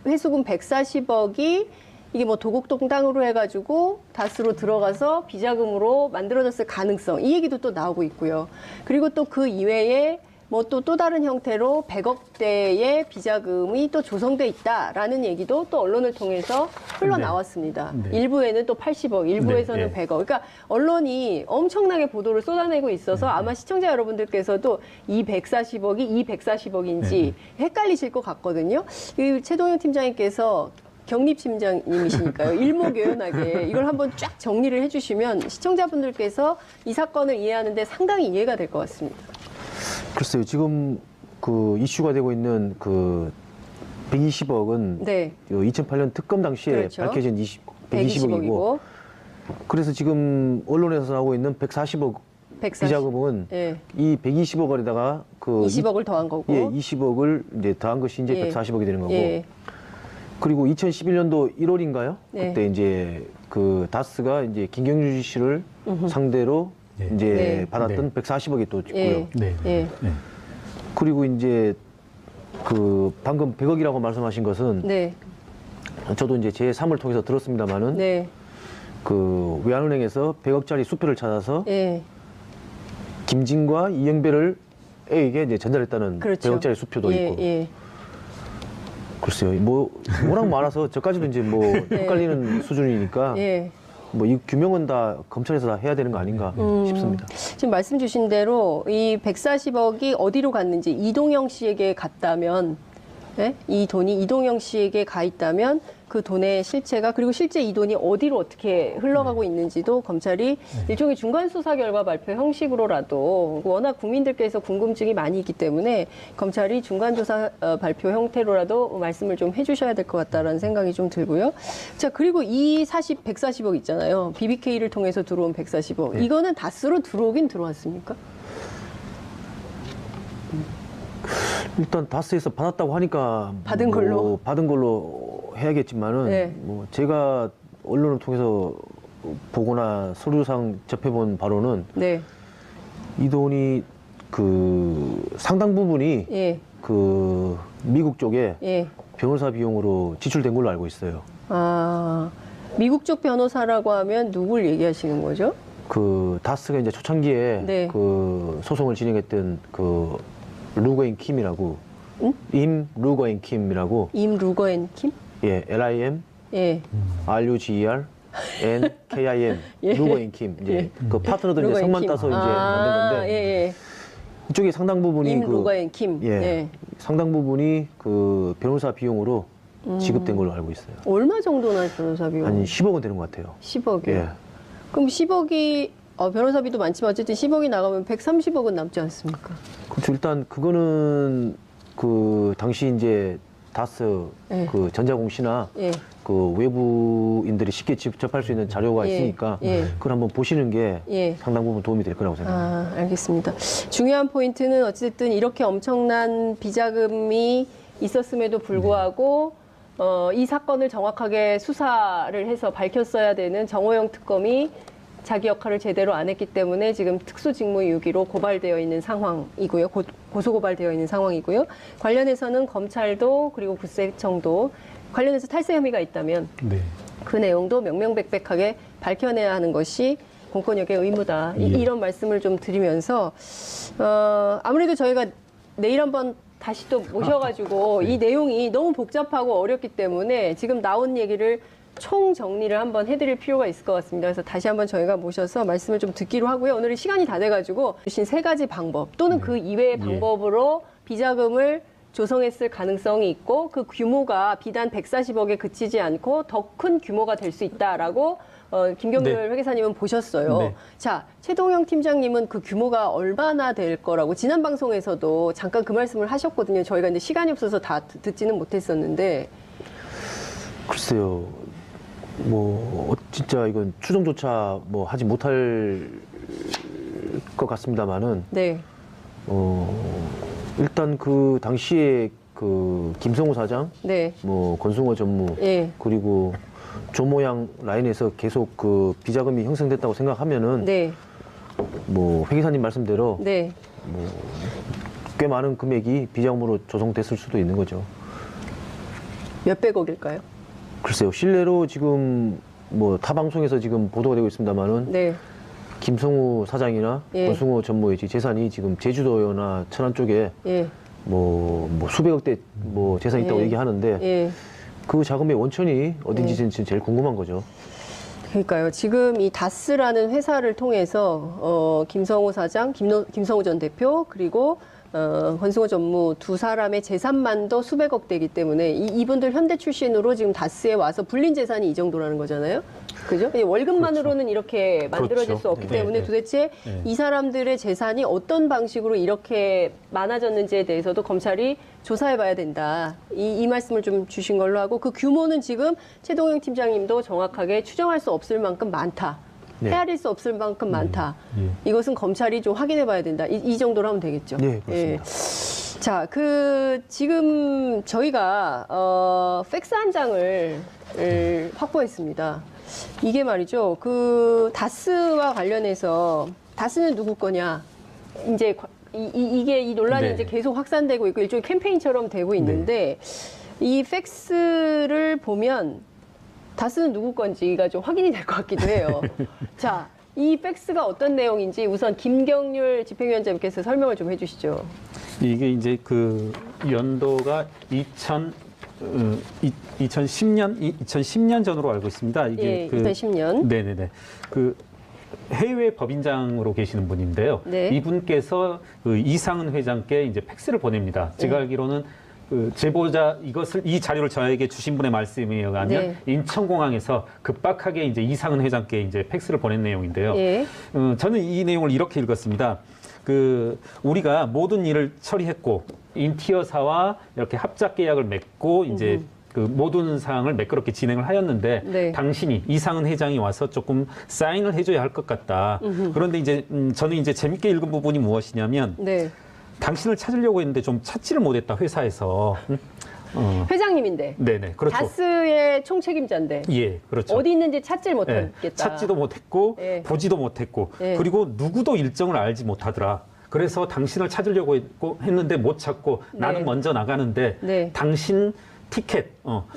회수금 140억이 이게 뭐 도곡동땅으로 해가지고 다스로 들어가서 비자금으로 만들어졌을 가능성, 이 얘기도 또 나오고 있고요. 그리고 또 그 이외에 뭐 또 다른 형태로 100억대의 비자금이 또 조성돼 있다라는 얘기도 또 언론을 통해서 흘러나왔습니다. 네. 일부에는 또 80억, 일부에서는 네, 네. 100억. 그러니까 언론이 엄청나게 보도를 쏟아내고 있어서 네. 아마 시청자 여러분들께서도 이 140억이 이 140억인지 네. 헷갈리실 것 같거든요. 이 최동영 팀장님께서 경립심장님이시니까요. 일목요연하게 이걸 한번 쫙 정리를 해주시면 시청자분들께서 이 사건을 이해하는데 상당히 이해가 될 것 같습니다. 글쎄요. 지금 그 이슈가 되고 있는 그 120억은 네. 2008년 특검 당시에 그렇죠. 밝혀진 120억이고 그래서 지금 언론에서 나오고 있는 140억 140. 비자금은 예. 이 120억원에다가 그 20억을 더한 거고. 예, 20억을 이제 더한 것이 이제 예. 140억이 되는 거고. 예. 그리고 2011년도 1월인가요? 네. 그때 이제 그 다스가 이제 김경주 씨를 상대로 네. 이제 네. 받았던 네. 140억이 또 있고요. 예. 네. 예. 네. 그리고 이제 그 방금 100억이라고 말씀하신 것은 네. 저도 이제 제 3을 통해서 들었습니다만은 네. 그 외환은행에서 100억짜리 수표를 찾아서 예. 김진과 이영배를 에게 이제 전달했다는 그렇죠. 100억짜리 수표도 예. 있고. 예. 글쎄요. 뭐 워낙 많아서 저까지도 이제 뭐 헷갈리는 수준이니까 예. 뭐 이 규명은 다 검찰에서 다 해야 되는 거 아닌가 싶습니다. 지금 말씀 주신 대로 이 140억이 어디로 갔는지 이동영 씨에게 갔다면 예? 이 돈이 이동영 씨에게 가 있다면 그 돈의 실체가 그리고 실제 이 돈이 어디로 어떻게 흘러가고 있는지도 검찰이 일종의 중간 수사 결과 발표 형식으로라도 워낙 국민들께서 궁금증이 많이 있기 때문에 검찰이 중간 조사 발표 형태로라도 말씀을 좀 해주셔야 될 것 같다라는 생각이 좀 들고요. 자, 그리고 이 140억 있잖아요. BBK를 통해서 들어온 140억. 네. 이거는 다스로 들어오긴 들어왔습니까? 일단 다스에서 받았다고 하니까 받은 걸로. 받은 걸로 해야겠지만은 네. 뭐 제가 언론을 통해서 보거나 서류상 접해본 바로는 네. 이 돈이 그 상당 부분이 예. 그 미국 쪽에 예. 변호사 비용으로 지출된 걸로 알고 있어요. 아, 미국 쪽 변호사라고 하면 누굴 얘기하시는 거죠? 그 다스가 이제 초창기에 네. 그 소송을 진행했던 그 루거앤 킴이라고 임 루거앤 킴이라고 임 루거앤 킴? 예 LIM 예. RUGER NKIM 예. 루거앤 킴 이제 예. 그 파트너들 이제 루거앤 성만 킴. 따서 이제 아, 만든 건데 예, 예. 이쪽에 상당 부분이 임 그 루거앤 킴. 예, 예. 상당 부분이 그 변호사 비용으로 지급된 걸로 알고 있어요. 얼마 정도나 변호사 비용? 한 10억 원 되는 것 같아요. 10억이요. 예. 그럼 10억이 변호사비도 많지만 어쨌든 10억이 나가면 130억은 남지 않습니까? 그렇죠. 일단 그거는 그 당시 이제 다스 예. 그 전자공시나 예. 그 외부인들이 쉽게 접할 수 있는 자료가 예. 있으니까 예. 그걸 한번 보시는 게 예. 상당 부분 도움이 될 거라고 생각합니다. 아, 알겠습니다. 중요한 포인트는 어쨌든 이렇게 엄청난 비자금이 있었음에도 불구하고 이 사건을 정확하게 수사를 해서 밝혔어야 되는 정호영 특검이 자기 역할을 제대로 안 했기 때문에 지금 특수직무유기로 고발되어 있는 상황이고요. 고소고발되어 있는 상황이고요. 관련해서는 검찰도 그리고 국세청도 관련해서 탈세 혐의가 있다면 네. 그 내용도 명명백백하게 밝혀내야 하는 것이 공권력의 의무다. 예. 이런 말씀을 좀 드리면서 아무래도 저희가 내일 한번 다시 또 모셔가지고 이 내용이 너무 복잡하고 어렵기 때문에 지금 나온 얘기를 총 정리를 한번 해드릴 필요가 있을 것 같습니다. 그래서 다시 한번 저희가 모셔서 말씀을 좀 듣기로 하고요. 오늘은 시간이 다 돼가지고 주신 세 가지 방법 또는 그 이외의 방법으로 비자금을 조성했을 가능성이 있고 그 규모가 비단 140억에 그치지 않고 더 큰 규모가 될 수 있다라고 김경률 네. 회계사님은 보셨어요. 네. 자, 최동영 팀장님은 그 규모가 얼마나 될 거라고 지난 방송에서도 잠깐 그 말씀을 하셨거든요. 저희가 근데 시간이 없어서 다 듣지는 못했었는데. 글쎄요, 뭐 진짜 이건 추정조차 뭐 하지 못할 것 같습니다만은 네. 일단 그 당시에 그 김성우 사장, 네. 뭐 권승호 전무, 예. 그리고 조모양 라인에서 계속 그 비자금이 형성됐다고 생각하면은 네. 뭐 회계사님 말씀대로 네. 꽤 많은 금액이 비자금으로 조성됐을 수도 있는 거죠. 몇백억일까요? 글쎄요, 실내로 지금 뭐 타 방송에서 지금 보도가 되고 있습니다만은 네. 김성우 사장이나 예. 권승호 전무의 재산이 지금 제주도나 천안 쪽에 예. 뭐 수백억대 뭐 재산이 있다고 예. 얘기하는데 예. 그 자금의 원천이 어딘지 지금 제일 궁금한 거죠. 그러니까요. 지금 이 다스라는 회사를 통해서 김성호 사장, 김성호 전 대표 그리고 권승호 전무 두 사람의 재산만도 수백억 대이기 때문에 이분들 현대 출신으로 지금 다스에 와서 불린 재산이 이 정도라는 거잖아요. 그죠? 이 월급만으로는 이렇게 만들어질 그렇죠. 수 없기 네, 때문에 네. 도대체 네. 이 사람들의 재산이 어떤 방식으로 이렇게 많아졌는지에 대해서도 검찰이 조사해 봐야 된다. 이 말씀을 좀 주신 걸로 하고 그 규모는 지금 최동영 팀장님도 정확하게 추정할 수 없을 만큼 많다. 네. 헤아릴 수 없을 만큼 많다. 예. 이것은 검찰이 좀 확인해 봐야 된다. 이 정도로 하면 되겠죠. 네, 그렇습니다. 자, 지금 저희가, 팩스 한 장을 확보했습니다. 이게 말이죠. 다스와 관련해서, 다스는 누구 거냐. 이제, 이 논란이 네. 이제 계속 확산되고 있고, 일종의 캠페인처럼 되고 있는데, 이 팩스를 보면, 다스는 누구 건지가 좀 확인이 될 것 같기도 해요. 자, 이 팩스가 어떤 내용인지 우선 김경률 집행위원장님께서 설명을 좀 해주시죠. 이게 이제 그 연도가 2010년 전으로 알고 있습니다. 이게 예, 2010년. 네네네. 그 해외 법인장으로 계시는 분인데요. 네. 이분께서 그 이상은 회장께 이제 팩스를 보냅니다. 제가 알기로는 그 제보자 이 자료를 저에게 주신 분의 말씀에 의하면 네. 인천공항에서 급박하게 이제 이상은 회장께 이제 팩스를 보낸 내용인데요. 예. 저는 이 내용을 이렇게 읽었습니다. 우리가 모든 일을 처리했고 인티어사와 이렇게 합작 계약을 맺고 이제 그 모든 사항을 매끄럽게 진행을 하였는데 네. 당신이 이상은 회장이 와서 조금 사인을 해줘야 할 것 같다. 그런데 이제 저는 이제 재밌게 읽은 부분이 무엇이냐면 네. 당신을 찾으려고 했는데 좀 찾지를 못했다 회사에서. 회장님인데 네네, 그렇죠. 다스의 총책임자인데 예, 그렇죠. 어디 있는지 찾질 예, 못하겠다. 찾지도 못했고 예. 보지도 못했고 예. 그리고 누구도 일정을 알지 못하더라. 그래서 당신을 찾으려고 했는데 못 찾고 네. 나는 먼저 나가는데 네. 당신 티켓,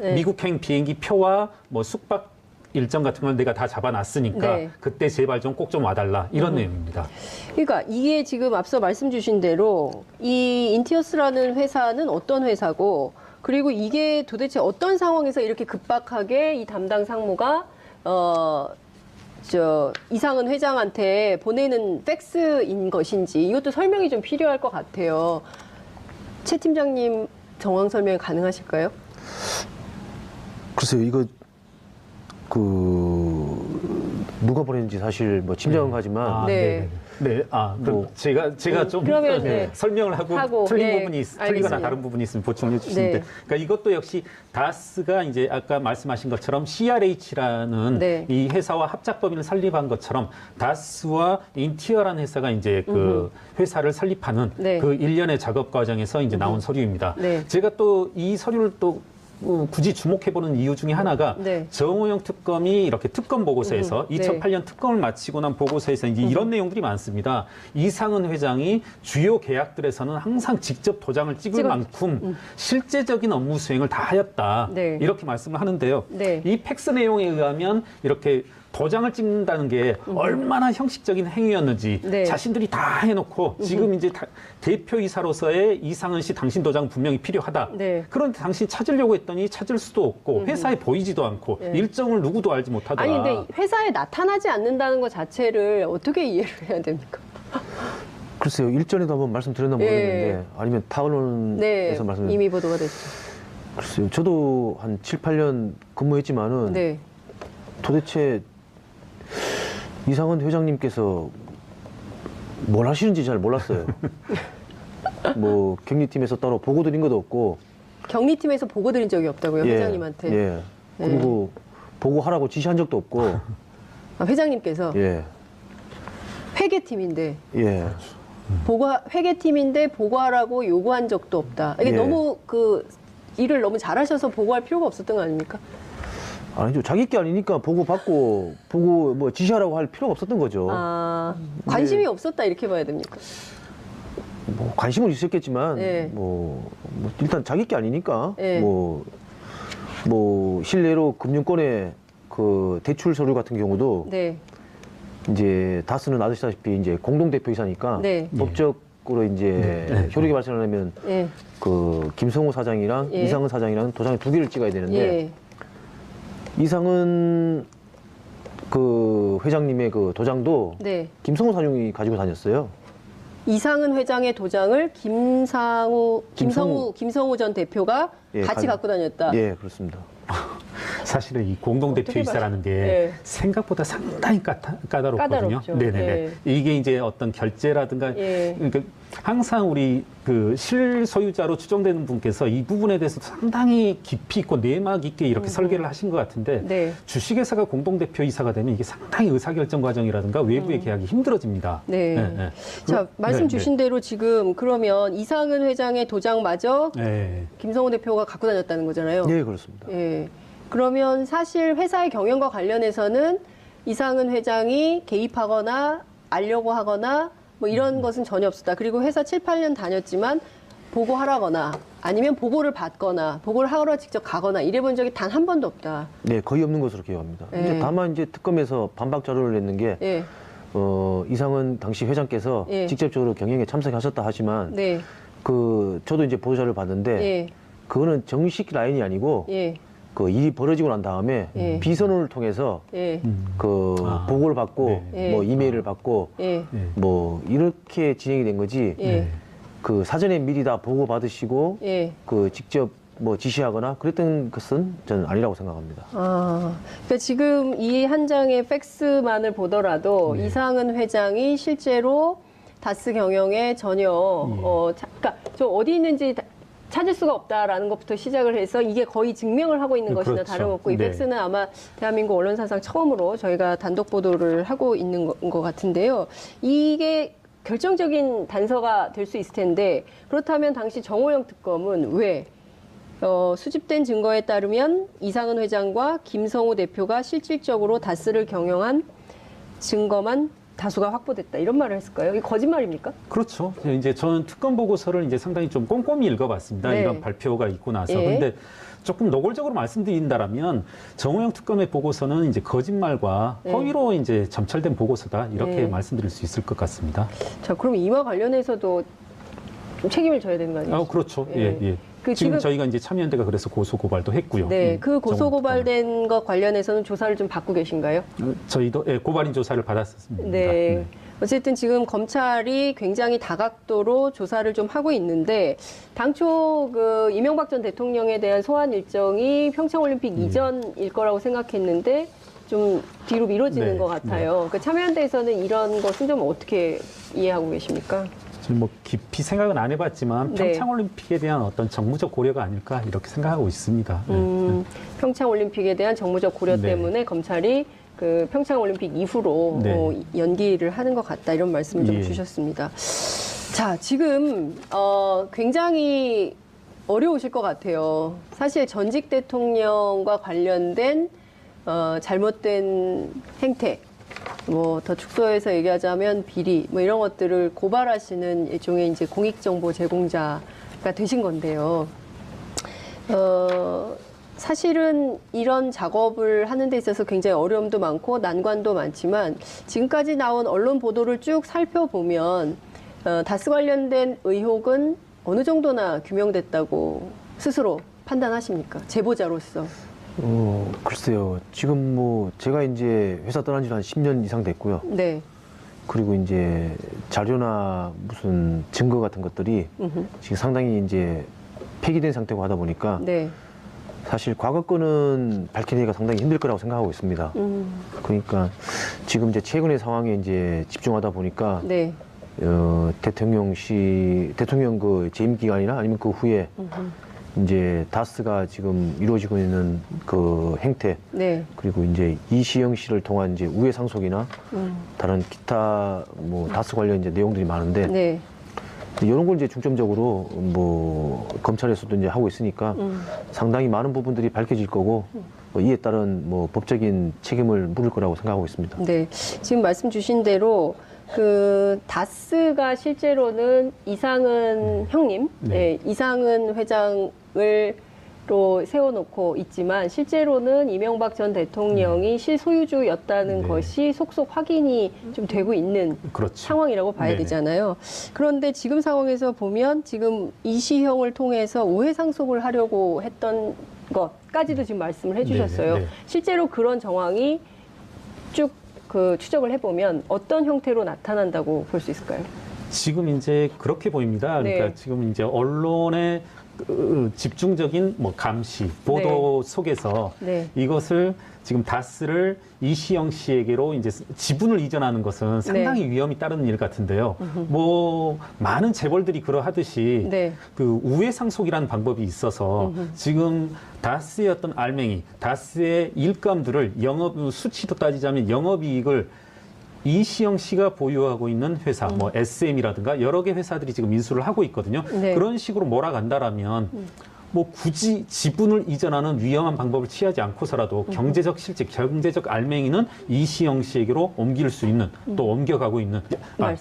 네. 미국행 비행기 표와 뭐 숙박 일정 같은 걸 내가 다 잡아놨으니까 네. 그때 제발 좀 꼭 좀 와달라 이런 내용입니다. 그러니까 이게 지금 앞서 말씀 주신 대로 이 인티어스라는 회사는 어떤 회사고 그리고 이게 도대체 어떤 상황에서 이렇게 급박하게 이 담당 상무가 이상은 회장한테 보내는 팩스인 것인지 이것도 설명이 좀 필요할 것 같아요. 최 팀장님 정황 설명 가능하실까요? 글쎄요, 이거 누가 보냈는지 사실 뭐 짐작은 가지만 네. 네, 그럼 뭐, 제가 좀 그러면, 네. 설명을 하고 네, 틀린 부분이 틀리거나 알겠습니다. 다른 부분이 있으면 보충해 주시는데, 네. 그러니까 이것도 역시 다스가 이제 아까 말씀하신 것처럼 CRH라는 네. 이 회사와 합작법인을 설립한 것처럼 다스와 인티어라는 회사가 이제 그 회사를 설립하는 네. 그 일련의 작업 과정에서 이제 나온 서류입니다. 네. 제가 또 이 서류를 또 굳이 주목해보는 이유 중에 하나가 네. 정호영 특검이 이렇게 특검 보고서에서 네. 2008년 특검을 마치고 난 보고서에서 이제 이런 내용들이 많습니다. 이상은 회장이 주요 계약들에서는 항상 직접 도장을 찍을 만큼 실제적인 업무 수행을 다 하였다. 네. 이렇게 말씀을 하는데요. 네. 이 팩스 내용에 의하면 이렇게 도장을 찍는다는 게 얼마나 형식적인 행위였는지 네. 자신들이 다 해놓고 지금 이제 대표이사로서의 이상은 씨 당신 도장 분명히 필요하다. 네. 그런데 당신 찾으려고 했더니 찾을 수도 없고 회사에 보이지도 않고 네. 일정을 누구도 알지 못하더라. 아니 근데 회사에 나타나지 않는다는 것 자체를 어떻게 이해를 해야 됩니까? 글쎄요, 일전에도 한번 말씀드렸나 예. 모르겠는데 아니면 네, 타원에서 말씀. 이미 보도가 됐죠. 글쎄요, 저도 한 7, 8년 근무했지만은 네. 도대체 이상은 회장님께서 뭘 하시는지 잘 몰랐어요. 뭐 경리팀에서 따로 보고 드린 것도 없고. 격리팀에서 보고 드린 적이 없다고요, 회장님한테. 예. 그리고 보고하라고 지시한 적도 없고. 아, 회장님께서 예. 회계팀인데 예. 회계팀인데 보고하라고 요구한 적도 없다. 이게 예. 너무 일을 너무 잘하셔서 보고할 필요가 없었던 거 아닙니까? 아니죠. 자기 게 아니니까 보고 뭐 지시하라고 할 필요가 없었던 거죠. 아, 관심이 없었다 이렇게 봐야 됩니까? 뭐 관심은 있었겠지만 예. 뭐 일단 자기 게 아니니까 예. 뭐 실례로 금융권의 그 대출 서류 같은 경우도 네. 이제 다스는 아시다시피 이제 공동 대표이사니까 네. 법적으로 이제 네. 효력이 발생하려면 예. 그 김성호 사장이랑 예. 이상은 사장이랑 도장을 2개를 찍어야 되는데 예. 이상은 그 회장님의 그 도장도 네. 김성호 사장이 가지고 다녔어요. 이상은 회장의 도장을 김성우 전 대표가 예, 같이 갖고 다녔다. 예, 그렇습니다. 사실은 이 공동대표이사라는 게 예. 생각보다 상당히 까다롭거든요. 까다롭죠. 네네네. 예. 이게 이제 어떤 결제라든가 예. 그러니까 항상 우리 그 실소유자로 추정되는 분께서 이 부분에 대해서 상당히 깊이 있고 내막 있게 이렇게 설계를 하신 것 같은데 네. 주식회사가 공동대표이사가 되면 이게 상당히 의사결정 과정이라든가 외부의 계약이 힘들어집니다. 네. 네. 자, 말씀 주신 대로 지금 그러면 이상은 회장의 도장마저 네. 김성호 대표가 갖고 다녔다는 거잖아요. 예, 그렇습니다. 예. 그러면 사실 회사의 경영과 관련해서는 이상은 회장이 개입하거나 알려고 하거나 뭐 이런 것은 전혀 없었다. 그리고 회사 7, 8년 다녔지만 보고하라거나 아니면 보고를 받거나 보고를 하러 직접 가거나 이래본 적이 단 한 번도 없다. 네, 거의 없는 것으로 기억합니다. 예. 이제 다만 이제 특검에서 반박 자료를 냈는 게 예. 이상은 당시 회장께서 예. 직접적으로 경영에 참석하셨다 하지만 네. 저도 이제 보도자료를 봤는데 예. 그거는 정식 라인이 아니고 예. 그 일이 벌어지고 난 다음에 예. 비선을 통해서 예. 보고를 받고 네. 뭐 이메일을 받고 예. 네. 뭐 이렇게 진행이 된 거지. 예. 그 사전에 미리 다 보고 받으시고 예. 그 직접 뭐 지시하거나 그랬던 것은 저는 아니라고 생각합니다. 아, 그러니까 지금 이 한 장의 팩스만을 보더라도 이상은 회장이 실제로 다스 경영에 전혀 그러니까 저 어디 있는지 찾을 수가 없다라는 것부터 시작을 해서 이게 거의 증명을 하고 있는 것이나 그렇죠. 다름없고 이 네. 팩스는 아마 대한민국 언론사상 처음으로 저희가 단독 보도를 하고 있는 것 같은데요. 이게 결정적인 단서가 될 수 있을 텐데 그렇다면 당시 정호영 특검은 왜 수집된 증거에 따르면 이상은 회장과 김성우 대표가 실질적으로 다스를 경영한 증거만 다수가 확보됐다. 이런 말을 했을까요? 이게 거짓말입니까? 그렇죠. 이제 저는 특검 보고서를 이제 상당히 좀 꼼꼼히 읽어봤습니다. 네. 이런 발표가 있고 나서. 예. 근데 조금 노골적으로 말씀드린다라면 정호영 특검의 보고서는 이제 거짓말과 네. 허위로 이제 점철된 보고서다. 이렇게 네. 말씀드릴 수 있을 것 같습니다. 자, 그럼 이와 관련해서도 좀 책임을 져야 되는 거 아니에요? 그렇죠. 예. 예, 예. 그 지금 저희가 이제 참여연대가 그래서 고소 고발도 했고요. 네, 그 고소 정호 고발된 것 관련해서는 조사를 좀 받고 계신가요? 특검은. 저희도 고발인 조사를 받았습니다. 네. 어쨌든 지금 검찰이 굉장히 다각도로 조사를 좀 하고 있는데 당초 그 이명박 전 대통령에 대한 소환 일정이 평창올림픽 이전일 거라고 생각했는데 좀 뒤로 미뤄지는 네, 것 같아요. 그 참여연대에서는 이런 것은 좀 어떻게 이해하고 계십니까? 지금 뭐 깊이 생각은 안 해봤지만 네. 평창올림픽에 대한 어떤 정무적 고려가 아닐까 이렇게 생각하고 있습니다. 평창올림픽에 대한 정무적 고려 네. 때문에 검찰이 그 평창올림픽 이후로 네. 연기를 하는 것 같다 이런 말씀을 좀 예. 주셨습니다. 자, 지금 굉장히 어려우실 것 같아요. 사실 전직 대통령과 관련된 잘못된 행태, 뭐 더 축소해서 얘기하자면 비리, 뭐 이런 것들을 고발하시는 일종의 이제 공익정보 제공자가 되신 건데요. 사실은 이런 작업을 하는 데 있어서 굉장히 어려움도 많고 난관도 많지만 지금까지 나온 언론 보도를 쭉 살펴보면 다스 관련된 의혹은 어느 정도나 규명됐다고 스스로 판단하십니까? 제보자로서. 글쎄요. 지금 뭐 제가 이제 회사 떠난 지는 한 10년 이상 됐고요. 네. 그리고 이제 자료나 무슨 증거 같은 것들이 지금 상당히 이제 폐기된 상태고 하다 보니까 네. 사실 과거 거는 밝히기가 상당히 힘들 거라고 생각하고 있습니다. 그러니까 지금 이제 최근의 상황에 이제 집중하다 보니까 네. 대통령 그 재임 기간이나 아니면 그 후에 이제 다스가 지금 이루어지고 있는 그 행태 네. 그리고 이제 이시영 씨를 통한 이제 우회 상속이나 다른 기타 뭐 다스 관련 이제 내용들이 많은데 네. 이런 걸 이제 중점적으로 뭐 검찰에서도 이제 하고 있으니까 상당히 많은 부분들이 밝혀질 거고 이에 따른 뭐 법적인 책임을 물을 거라고 생각하고 있습니다. 네. 지금 말씀 주신 대로 그 다스가 실제로는 이상은 형님, 네. 이상은 회장을 로 세워놓고 있지만 실제로는 이명박 전 대통령이 실소유주였다는 네. 것이 속속 확인이 좀 되고 있는 그렇죠. 상황이라고 봐야 네네. 되잖아요. 그런데 지금 상황에서 보면 지금 이시형을 통해서 우회 상속을 하려고 했던 것까지도 지금 말씀을 해주셨어요. 네네. 실제로 그런 정황이 쭉 그 추적을 해보면 어떤 형태로 나타난다고 볼 수 있을까요? 지금 이제 그렇게 보입니다. 그러니까 네. 지금 이제 언론의 집중적인 뭐 감시, 보도 속에서 네. 이것을 지금 다스를 이시영 씨에게로 이제 지분을 이전하는 것은 상당히 위험이 따르는 일 같은데요. 뭐 많은 재벌들이 그러하듯이 네. 그 우회 상속이라는 방법이 있어서 지금 다스의 어떤 알맹이, 다스의 일감들을 영업 수치도 따지자면 영업이익을 이시영 씨가 보유하고 있는 회사, 뭐 SM이라든가 여러 개 회사들이 지금 인수를 하고 있거든요. 네. 그런 식으로 몰아간다라면 뭐 굳이 지분을 이전하는 위험한 방법을 취하지 않고서라도 경제적 실직, 경제적 알맹이는 이시영 씨에게로 옮길 수 있는 또 옮겨가고 있는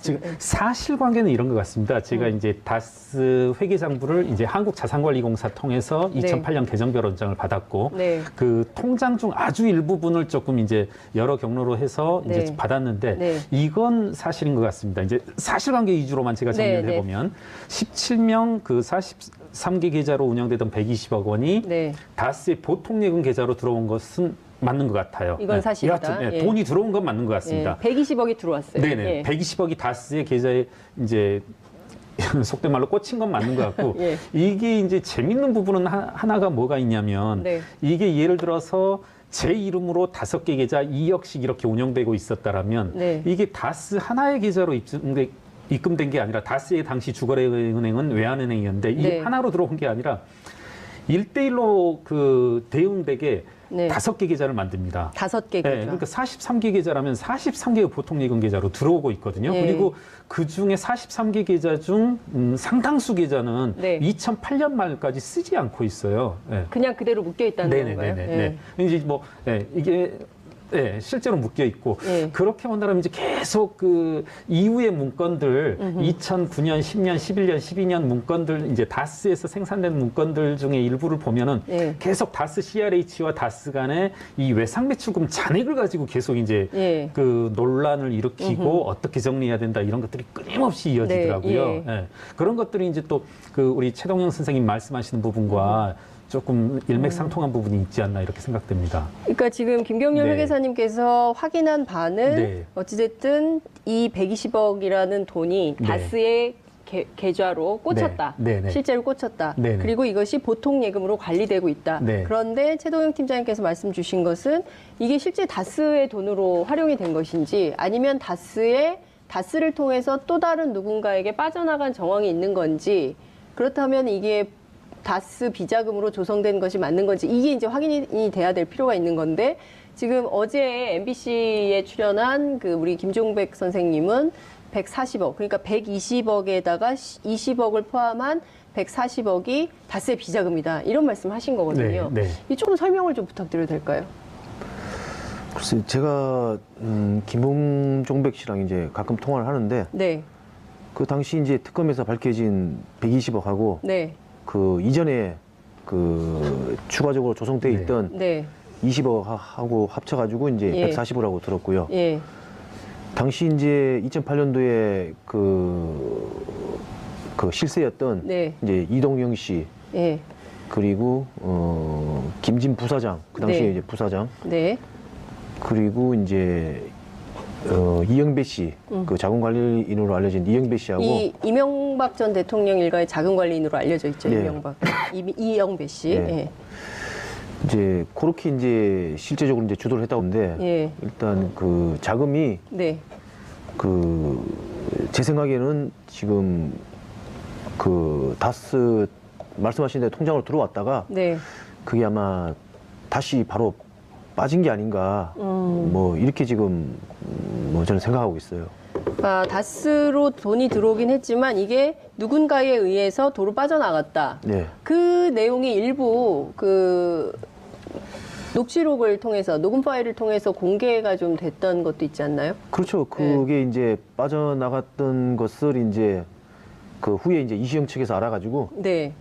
지금 사실관계는 이런 것 같습니다. 제가 이제 다스 회계장부를 이제 한국자산관리공사 통해서 2008년 개정별원장을 받았고 네. 그 통장 중 아주 일부분을 조금 이제 여러 경로로 해서 이제 네. 받았는데 네. 이건 사실인 것 같습니다. 이제 사실관계 위주로만 제가 정리를 네, 네. 해보면 17명 그 43개 계좌로 운영되던 120억 원이 네. 다스의 보통 예금 계좌로 들어온 것은 맞는 것 같아요. 이건 사실이다. 여하튼 예. 돈이 들어온 건 맞는 것 같습니다. 120억이 들어왔어요. 네네. 예. 120억이 다스의 계좌에 이제 속된 말로 꽂힌 건 맞는 것 같고 예. 이게 이제 재밌는 부분은 하나가 뭐가 있냐면 네. 이게 예를 들어서 제 이름으로 5개 계좌 2억씩 이렇게 운영되고 있었다라면 네. 이게 다스 하나의 계좌로 입금된 게 아니라 다스의 당시 주거래은행은 외환은행이었는데 이게 네. 하나로 들어온 게 아니라 1대1로 그 대응되게 네. 5개 계좌를 만듭니다. 5개 계좌. 네, 그러니까 43개 계좌라면 43개의 보통 예금 계좌로 들어오고 있거든요. 네. 그리고 그 중에 43개 계좌 중 상당수 계좌는 네. 2008년 말까지 쓰지 않고 있어요. 네. 그냥 그대로 묶여 있다는 건가요? 네네네. 이제 뭐 이게 실제로 묶여 있고 예. 그렇게 본다면 이제 계속 그 이후의 문건들 2009년, 10년, 11년, 12년 문건들 이제 다스에서 생산된 문건들 중에 일부를 보면은 예. 계속 다스 CRH와 다스 간의 이 외상 매출금 잔액을 가지고 계속 이제 예. 그 논란을 일으키고 어떻게 정리해야 된다 이런 것들이 끊임없이 이어지더라고요. 네, 예. 예. 그런 것들이 이제 또 그 우리 최동영 선생님 말씀하시는 부분과 조금 일맥상통한 부분이 있지 않나 이렇게 생각됩니다. 그러니까 지금 김경렬 네. 회계사님께서 확인한 바는 네. 어찌됐든 이 120억이라는 돈이 네. 다스의 계좌로 꽂혔다. 네. 네. 실제로 꽂혔다. 네. 그리고 이것이 보통 예금으로 관리되고 있다. 네. 그런데 최동영 팀장님께서 말씀 주신 것은 이게 실제 다스의 돈으로 활용이 된 것인지 아니면 다스를 통해서 또 다른 누군가에게 빠져나간 정황이 있는 건지 그렇다면 이게 다스 비자금으로 조성된 것이 맞는 건지 이게 이제 확인이 돼야 될 필요가 있는 건데 지금 어제 MBC에 출연한 그 우리 김종백 선생님은 140억 그러니까 120억에다가 20억을 포함한 140억이 다스의 비자금이다 이런 말씀하신 거거든요. 네, 네. 이 조금 설명을 좀 부탁드려도 될까요? 글쎄 제가 김종백 씨랑 이제 가끔 통화를 하는데 네, 그 당시 이제 특검에서 밝혀진 120억하고 네, 그 이전에 그 추가적으로 조성돼 네. 있던 네, 20억하고 합쳐가지고 이제 예. 140억이라고 들었고요. 예, 당시 이제 2008년도에 그 실세였던 네, 이제 이동영 씨 예, 그리고 김진 부사장 그 당시에 네. 이제 부사장 네, 그리고 이제 이영배 씨, 그 자금관리인으로 알려진 이영배 씨하고 이명박 전 대통령 일가의 자금관리인으로 알려져 있죠. 네. 이명박 이영배 씨. 네. 예. 이제 그렇게 이제 실제적으로 이제 주도를 했다고 하는데 예. 일단 그 자금이 네. 제 생각에는 지금 그 다스 말씀하신 대로 통장으로 들어왔다가 네. 그게 아마 다시 바로 빠진 게 아닌가 뭐 이렇게 지금 뭐 저는 생각하고 있어요. 아, 다스로 돈이 들어오긴 했지만 이게 누군가에 의해서 도로 빠져나갔다. 네. 그 내용이 일부 그 녹취록을 통해서 녹음 파일을 통해서 공개가 좀 됐던 것도 있지 않나요? 그렇죠. 그게 이제 빠져나갔던 것을 이제 그 후에 이제 이시영 측에서 알아가지고 네.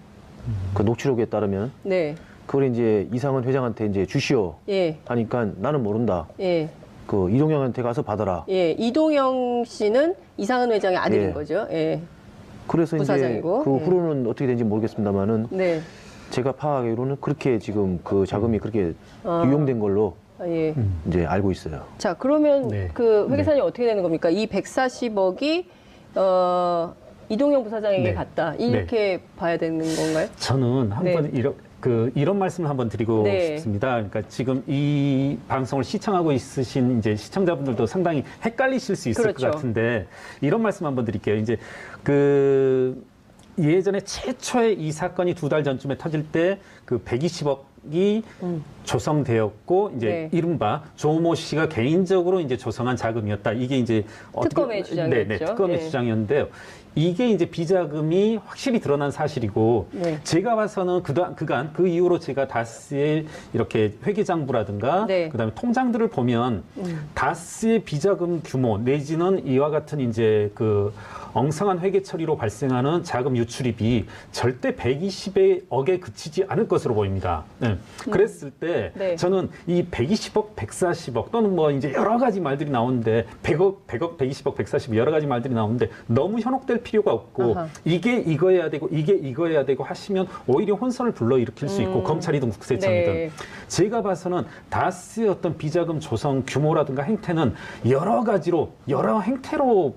그 녹취록에 따르면 네. 그걸 이제 이상은 회장한테 이제 주시오 예. 하니까 나는 모른다. 예. 그 이동영한테 가서 받아라. 예. 이동영 씨는 이상은 회장의 아들인 예. 거죠. 예. 그래서 부사장이고. 이제 그 예. 후로는 어떻게 된지 모르겠습니다만은 네. 제가 파악하기로는 그렇게 지금 그 자금이 그렇게 유용된 걸로 아, 예. 이제 알고 있어요. 자, 그러면 네. 그 회계사님 어떻게 되는 겁니까? 이 140억이 이동영 부사장에게 네. 갔다. 이렇게 봐야 되는 건가요? 저는 한번 이런 말씀을 한번 드리고 네. 싶습니다. 그러니까 지금 이 방송을 시청하고 있으신 이제 시청자분들도 상당히 헷갈리실 수 있을 그렇죠. 것 같은데 이런 말씀 한번 드릴게요. 이제 그 예전에 최초의 이 사건이 2달 전쯤에 터질 때 그 120억이 조성되었고 이제 네. 이른바 조모 씨가 개인적으로 이제 조성한 자금이었다. 이게 이제 특검의 주장이었죠. 네, 특검의 네. 주장이었는데요. 이게 이제 비자금이 확실히 드러난 사실이고 네. 제가 봐서는 그간 그 이후로 제가 다스의 이렇게 회계장부라든가 네. 그다음에 통장들을 보면 다스의 비자금 규모 내지는 이와 같은 이제 그 엉성한 회계 처리로 발생하는 자금 유출입이 절대 120억에 그치지 않을 것으로 보입니다. 네. 그랬을 때 네. 저는 이 120억, 140억 또는 뭐 이제 여러 가지 말들이 나오는데 100억, 120억, 140억 여러 가지 말들이 나오는데 너무 현혹될 필요가 없고 아하. 이게 이거여야 되고 이게 이거여야 되고 하시면 오히려 혼선을 불러일으킬 수 있고 검찰이든 국세청이든 네. 제가 봐서는 다스의 어떤 비자금 조성 규모라든가 행태는 여러 가지로 여러 행태로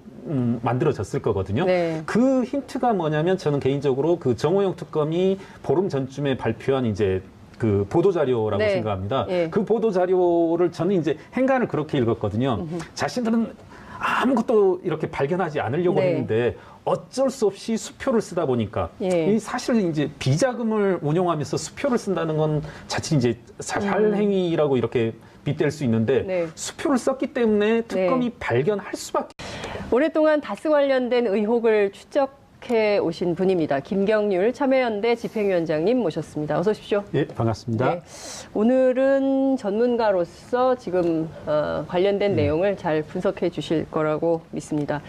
만들어졌을 거거든요. 네. 그 힌트가 뭐냐면 저는 개인적으로 그 정호영 특검이 보름 전쯤에 발표한 이제 그 보도자료라고 네. 생각합니다. 예. 그 보도자료를 저는 이제 행간을 그렇게 읽었거든요. 자신들은 아무것도 이렇게 발견하지 않으려고 네. 했는데 어쩔 수 없이 수표를 쓰다 보니까 예. 이 사실 이제 비자금을 운용하면서 수표를 쓴다는 건 자칫 이제 살행위라고 이렇게 빗댈 수 있는데 네. 수표를 썼기 때문에 특검이 발견할 수밖에. 오랫동안 다스 관련된 의혹을 추적해 오신 분입니다. 김경률 참여연대 집행위원장님 모셨습니다. 어서 오십시오. 예, 반갑습니다. 네. 오늘은 전문가로서 지금 관련된 내용을 잘 분석해 주실 거라고 믿습니다.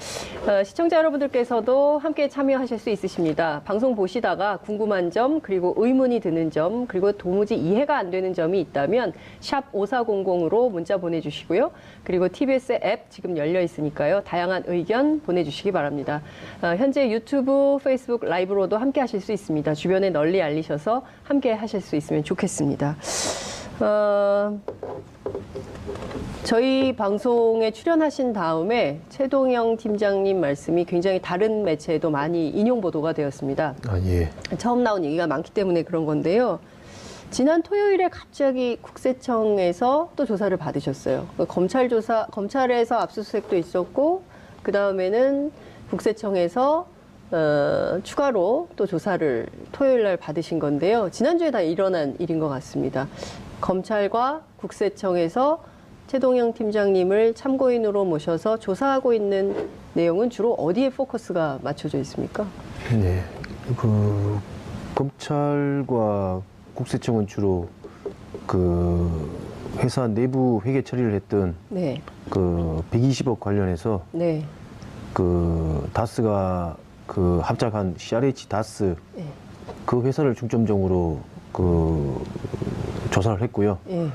시청자 여러분들께서도 함께 참여하실 수 있으십니다. 방송 보시다가 궁금한 점, 그리고 의문이 드는 점, 그리고 도무지 이해가 안 되는 점이 있다면 샵 5400으로 문자 보내주시고요. 그리고 TBS 앱 지금 열려 있으니까요. 다양한 의견 보내주시기 바랍니다. 현재 유튜브, 페이스북 라이브로도 함께 하실 수 있습니다. 주변에 널리 알리셔서 함께 하실 수 있으면 좋겠습니다. 저희 방송에 출연하신 다음에 최동영 팀장님 말씀이 굉장히 다른 매체에도 많이 인용 보도가 되었습니다. 아, 예. 처음 나온 얘기가 많기 때문에 그런 건데요. 지난 토요일에 갑자기 국세청에서 또 조사를 받으셨어요. 검찰에서 압수수색도 있었고, 그 다음에는 국세청에서 추가로 또 조사를 토요일 날 받으신 건데요. 지난주에 다 일어난 일인 것 같습니다. 검찰과 국세청에서 최동영 팀장님을 참고인으로 모셔서 조사하고 있는 내용은 주로 어디에 포커스가 맞춰져 있습니까? 네. 그 검찰과 국세청은 주로 그 회사 내부 회계 처리를 했던 네. 그 120억 관련해서 네. 그 다스가 그 합작한 CRH 다스 네. 그 회사를 중점적으로 그 조사를 했고요. 예.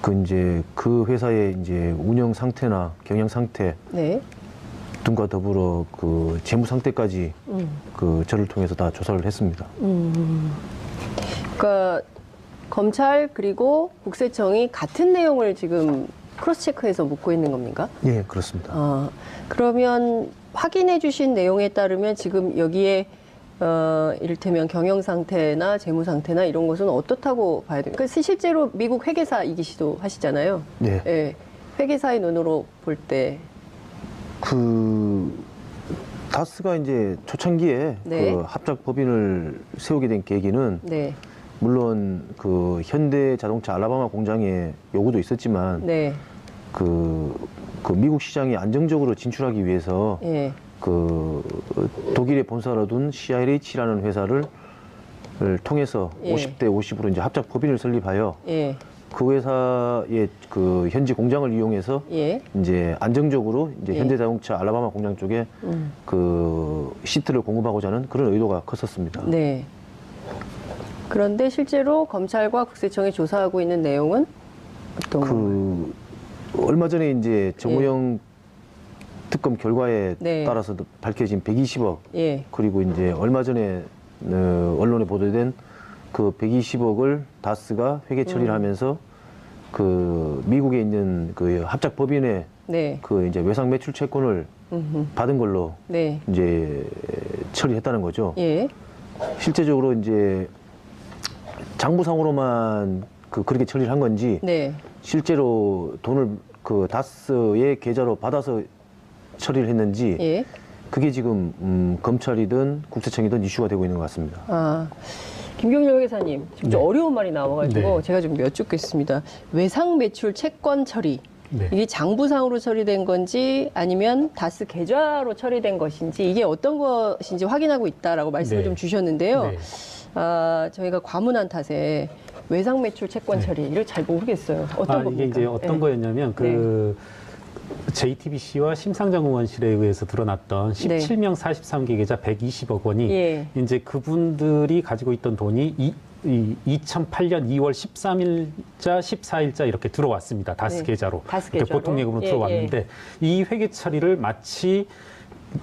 그 이제 그 회사의 이제 운영 상태나 경영 상태 네. 등과 더불어 그 재무 상태까지 그 저를 통해서 다 조사를 했습니다. 그러니까 검찰 그리고 국세청이 같은 내용을 지금 크로스 체크해서 묻고 있는 겁니까? 예, 그렇습니다. 그러면 확인해 주신 내용에 따르면 지금 여기에 이를테면 경영 상태나 재무 상태나 이런 것은 어떻다고 봐야 됩니까? 그러니까 실제로 미국 회계사이기시도 하시잖아요. 네. 예. 회계사의 눈으로 볼 때. 그 다스가 이제 초창기에 네. 그 합작 법인을 세우게 된 계기는 네. 물론 그 현대 자동차 알라바마 공장의 요구도 있었지만 네. 그 미국 시장에 안정적으로 진출하기 위해서 예. 그 독일에 본사를 둔 CRH라는 회사를 통해서 예. 50대 50으로 이제 합작 법인을 설립하여 예. 그 회사의 그 현지 공장을 이용해서 예. 이제 안정적으로 이제 예. 현대자동차 알라바마 공장 쪽에 그 시트를 공급하고자 하는 그런 의도가 컸었습니다. 네. 그런데 실제로 검찰과 국세청이 조사하고 있는 내용은 어떤 건가요? 얼마 전에 이제 정우영 특검 결과에 네. 따라서 밝혀진 120억 예. 그리고 이제 얼마 전에 언론에 보도된 그 120억을 다스가 회계 처리를 하면서 그 미국에 있는 그 합작 법인의 네. 그 이제 외상 매출 채권을 받은 걸로 네. 이제 처리했다는 거죠. 예. 실제적으로 이제 장부상으로만 그렇게 처리를 한 건지 네. 실제로 돈을 그 다스의 계좌로 받아서 처리를 했는지 예. 그게 지금 검찰이든 국세청이든 이슈가 되고 있는 것 같습니다. 김경률 회계사님, 지금 좀 어려운 말이 나와가지고 네. 제가 좀 여쭙겠습니다. 외상 매출 채권 처리. 네. 이게 장부상으로 처리된 건지 아니면 다스 계좌로 처리된 것인지 이게 어떤 것인지 확인하고 있다라고 말씀을 네. 좀 주셨는데요. 네. 저희가 과문한 탓에 외상 매출 채권 처리를 잘 모르겠어요. 어떤 겁니까? 이게 이제 어떤 네. 거였냐면 JTBC와 심상정 의원실에 의해서 드러났던 네. 17명 43개 계좌 120억 원이 예. 이제 그분들이 가지고 있던 돈이 2008년 2월 13일자, 14일자 이렇게 들어왔습니다. 다스 네. 계좌로. 다스 이렇게 계좌로. 보통 예금으로 예, 들어왔는데 이 회계 처리를 마치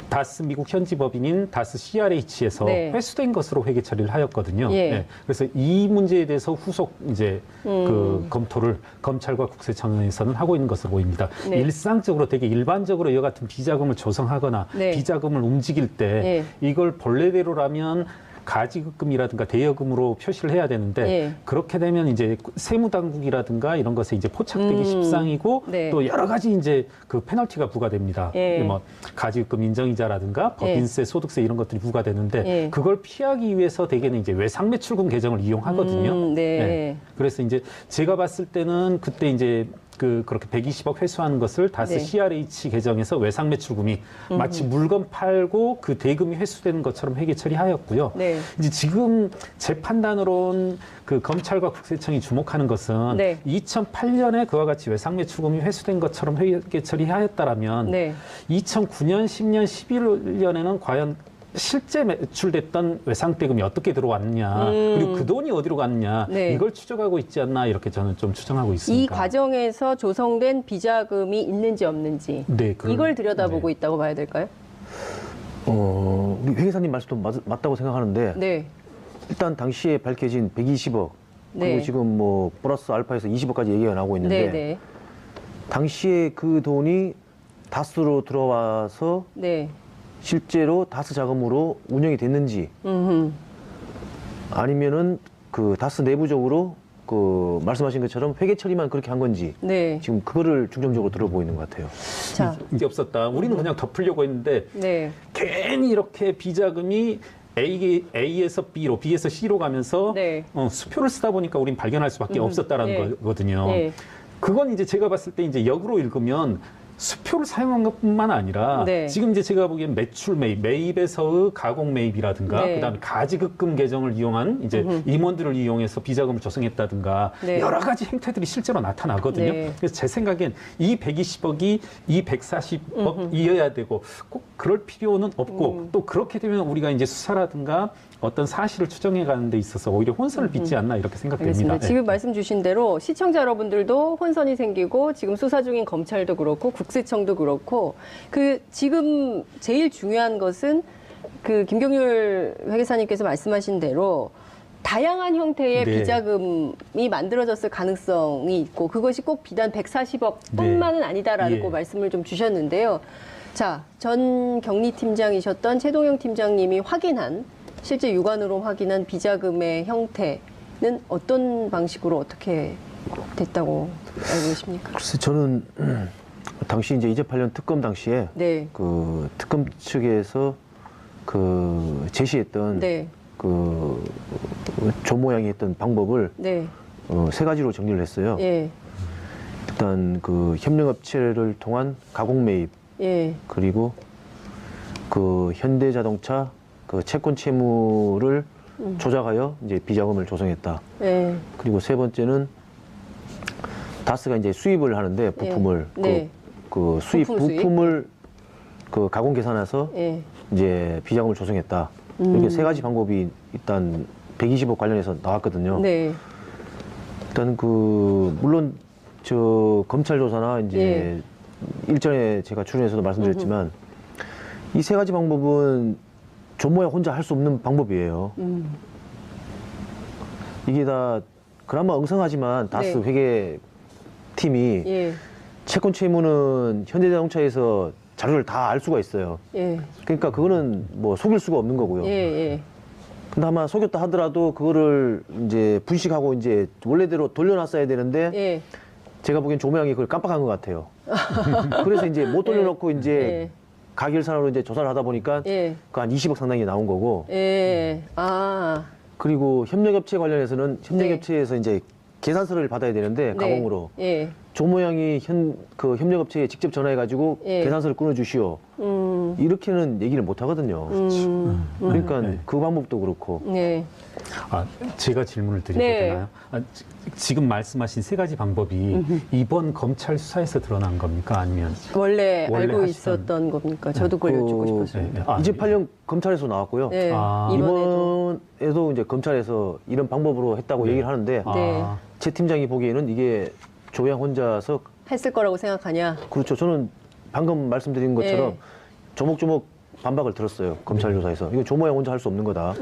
다스 미국 현지 법인인 다스 CRH에서 네. 회수된 것으로 회계 처리를 하였거든요. 예. 네. 그래서 이 문제에 대해서 후속 이제 그 검토를 검찰과 국세청에서는 하고 있는 것으로 보입니다. 네. 일상적으로 되게 일반적으로 이와 같은 비자금을 조성하거나 네. 비자금을 움직일 때 예. 이걸 본래대로라면 가지급금이라든가 대여금으로 표시를 해야 되는데 예. 그렇게 되면 이제 세무당국이라든가 이런 것에 이제 포착되기 십상이고 네. 또 여러 가지 이제 그 페널티가 부과됩니다. 예. 뭐 가지급금 인정이자라든가 법인세, 소득세 이런 것들이 부과되는데 예. 그걸 피하기 위해서 대개는 이제 외상매출금 개정을 이용하거든요. 네. 그래서 이제 제가 봤을 때는 그때 이제 그렇게 120억 회수하는 것을 다스 네. CRH 개정에서 외상매출금이 마치 물건 팔고 그 대금이 회수되는 것처럼 회계 처리하였고요. 네. 이제 지금 제 판단으로는 그 검찰과 국세청이 주목하는 것은 네. 2008년에 그와 같이 외상매출금이 회수된 것처럼 회계 처리하였다라면 네. 2009년, 10년, 11년에는 과연 실제 매출됐던 외상대금이 어떻게 들어왔느냐 그리고 그 돈이 어디로 갔느냐 네. 이걸 추적하고 있지 않나 이렇게 저는 좀 추정하고 있습니다. 이 과정에서 조성된 비자금이 있는지 없는지 네, 이걸 들여다보고 있다고 봐야 될까요? 우리 회계사님 말씀도 맞다고 생각하는데 네. 일단 당시에 밝혀진 120억 네. 그리고 지금 뭐 플러스 알파에서 20억까지 얘기가 나오고 있는데 네, 네. 당시에 그 돈이 다스로 들어와서 네. 실제로 다스 자금으로 운영이 됐는지 아니면은 그 다스 내부적으로 그 말씀하신 것처럼 회계 처리만 그렇게 한 건지 네. 지금 그거를 중점적으로 들어보고 있는 것 같아요. 자. 이게 없었다. 우리는 그냥 덮으려고 했는데 네. 괜히 이렇게 비자금이 A에서 B로, B에서 C로 가면서 네. 수표를 쓰다 보니까 우린 발견할 수밖에 없었다라는 네. 거거든요. 네. 그건 이제 제가 봤을 때 이제 역으로 읽으면 수표를 사용한 것뿐만 아니라 네. 지금 이제 제가 보기엔 매출 매입, 매입에서의 가공 매입이라든가 네. 그다음에 가지급금 개정을 이용한 이제 임원들을 이용해서 비자금을 조성했다든가 네. 여러 가지 행태들이 실제로 나타나거든요. 네. 그래서 제 생각엔 이 120억이 이 140억이어야 되고 꼭 그럴 필요는 없고 또 그렇게 되면 우리가 이제 수사라든가 어떤 사실을 추정해 가는 데 있어서 오히려 혼선을 빚지 않나 이렇게 생각됩니다. 알겠습니다. 네. 지금 말씀 주신 대로 시청자 여러분들도 혼선이 생기고 지금 수사 중인 검찰도 그렇고 국세청도 그렇고 그 지금 제일 중요한 것은 그 김경률 회계사님께서 말씀하신 대로 다양한 형태의 네. 비자금이 만들어졌을 가능성이 있고 그것이 꼭 비단 140억뿐만은 아니다라고 예. 말씀을 좀 주셨는데요. 자, 전 경리팀장이셨던 최동영 팀장님이 확인한 실제 육안으로 확인한 비자금의 형태는 어떤 방식으로 어떻게 됐다고 알고 계십니까? 글쎄 저는 당시 이제 2008년 특검 당시에 네. 그 특검 측에서 그 제시했던 네. 그 조 모양이 했던 방법을 네. 세 가지로 정리를 했어요. 예. 일단 그 협력업체를 통한 가공 매입 예. 그리고 그 현대자동차 그 채권 채무를 조작하여 이제 비자금을 조성했다. 예. 그리고 세 번째는 다스가 이제 수입을 하는데 부품을 네. 그 수입 부품 수입? 부품을 그 가공 계산해서 예. 이제 비자금을 조성했다. 이렇게 세 가지 방법이 일단 120억 관련해서 나왔거든요. 네. 일단 그 물론 저 검찰 조사나 이제 예. 일전에 제가 출연해서도 말씀드렸지만 이 세 가지 방법은 조모야 혼자 할 수 없는 방법이에요. 이게 다 그나마 엉성하지만 다스 네. 회계 팀이 예. 채권 채무는 현대자동차에서 자료를 다 알 수가 있어요. 예. 그러니까 그거는 뭐 속일 수가 없는 거고요. 예. 예. 근데 아마 속였다 하더라도 그거를 이제 분식하고 이제 원래대로 돌려놨어야 되는데 예. 제가 보기엔 조모양이 그걸 깜빡한 것 같아요. 그래서 이제 못 돌려놓고 이제 예. 가결산으로 이제 조사를 하다 보니까 예. 그 한 20억 상당히 나온 거고 예. 아. 그리고 협력업체 관련해서는 협력업체에서 이제 계산서를 받아야 되는데 가공으로 예. 조모양이 그 협력업체에 직접 전화해가지고 예. 계산서를 끊어주시오. 이렇게는 얘기를 못 하거든요. 그러니까 네. 그 방법도 그렇고. 네. 아, 제가 질문을 드려도 네. 되나요? 지금 말씀하신 세 가지 방법이 이번 검찰 수사에서 드러난 겁니까? 아니면 원래 원래 알고 하시던- 있었던 겁니까? 저도 그걸 여쭙고 싶었습니다. 네, 네. 아, 2008년 검찰에서 나왔고요. 네. 아. 이번에도. 이번에도 이제 검찰에서 이런 방법으로 했다고 네. 얘기를 하는데 아, 제 팀장이 보기에는 이게 조양 혼자서 했을 거라고 생각하냐? 그렇죠. 저는 방금 말씀드린 것처럼 네. 조목조목 반박을 들었어요. 검찰 조사에서. 이거 조모양 혼자 할 수 없는 거다.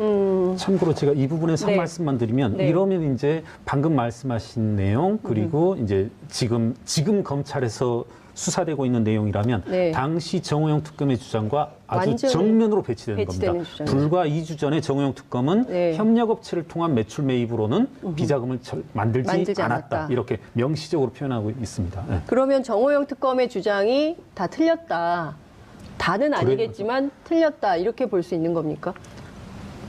참고로 제가 이 부분에서 한 네. 말씀만 드리면 네. 이러면 이제 방금 말씀하신 내용 그리고 이제 지금 검찰에서 수사되고 있는 내용이라면 네. 당시 정호영 특검의 주장과 아주 완전히 정면으로 배치되는 배치되는 겁니다. 주장이죠. 불과 2주 전에 정호영 특검은 네. 협력업체를 통한 매출 매입으로는 비자금을 만들지 만들지 않았다. 않았다. 이렇게 명시적으로 표현하고 있습니다. 네. 그러면 정호영 특검의 주장이 다 틀렸다. 다는 아니겠지만 틀렸다. 이렇게 볼 수 있는 겁니까?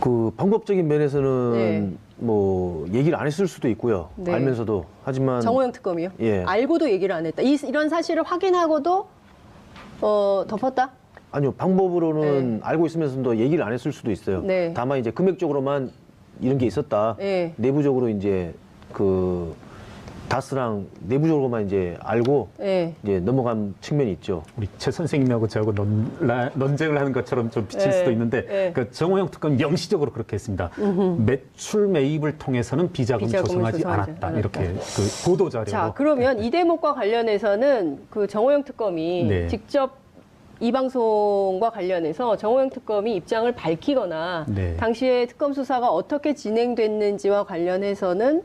그 방법적인 면에서는 네. 뭐 얘기를 안 했을 수도 있고요. 네. 알면서도. 하지만 정호영 특검이요? 예. 알고도 얘기를 안 했다. 이런 사실을 확인하고도 덮었다? 아니요. 방법으로는 알고 있으면서도 얘기를 안 했을 수도 있어요. 네. 다만 이제 금액적으로만 이런 게 있었다. 네. 내부적으로 이제 그 다스랑 내부적으로만 이제 알고 네. 이제 넘어간 측면이 있죠. 우리 최 선생님하고 저하고 논쟁을 하는 것처럼 좀 비칠 네. 수도 있는데 네. 그 정호영 특검 명시적으로 그렇게 했습니다. 매출 매입을 통해서는 비자금을 비자금을 조성하지 않았다. 이렇게 그 보도 자료로. 자, 그러면 이 대목과 관련해서는 그 정호영 특검이 네. 직접 이 방송과 관련해서 정호영 특검이 입장을 밝히거나 네. 당시에 특검 수사가 어떻게 진행됐는지와 관련해서는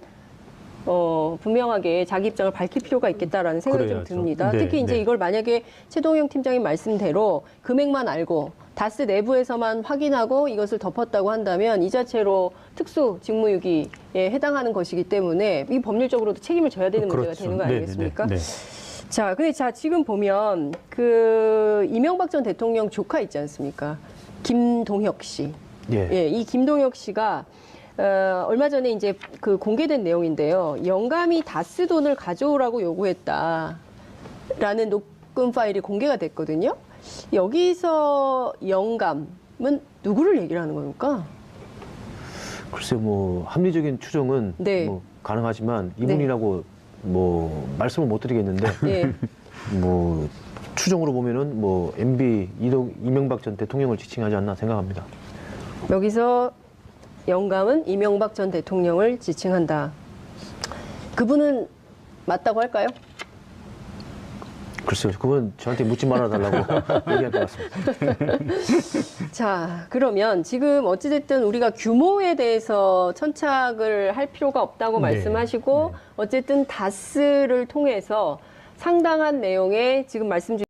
분명하게 자기 입장을 밝힐 필요가 있겠다라는 생각이 좀 그래야죠. 듭니다. 네, 특히 이제 네. 이걸 만약에 최동영 팀장님 말씀대로 금액만 알고 다스 내부에서만 확인하고 이것을 덮었다고 한다면 이 자체로 특수 직무유기에 해당하는 것이기 때문에 이 법률적으로도 책임을 져야 되는 문제가 그렇죠. 되는 거 네, 아니겠습니까? 네, 네. 자, 근데 지금 보면 그 이명박 전 대통령 조카 있지 않습니까? 김동혁 씨. 예. 예, 이 김동혁 씨가 얼마 전에 이제 그 공개된 내용인데요. 영감이 다스 돈을 가져오라고 요구했다라는 녹음 파일이 공개가 됐거든요. 여기서 영감은 누구를 얘기를 하는 겁니까? 글쎄 뭐 합리적인 추정은 네. 뭐 가능하지만 이분이라고 뭐 말씀을 못 드리겠는데 예. 뭐 추정으로 보면은 뭐 MB 이명박 전 대통령을 지칭하지 않나 생각합니다. 여기서 영감은 이명박 전 대통령을 지칭한다. 그분은 맞다고 할까요? 글쎄요, 그건 저한테 묻지 말아달라고 얘기할 것 같습니다. 자, 그러면 지금 어찌됐든 우리가 규모에 대해서 천착을 할 필요가 없다고 네. 말씀하시고 네. 어쨌든 다스를 통해서 상당한 내용의 지금 말씀 주신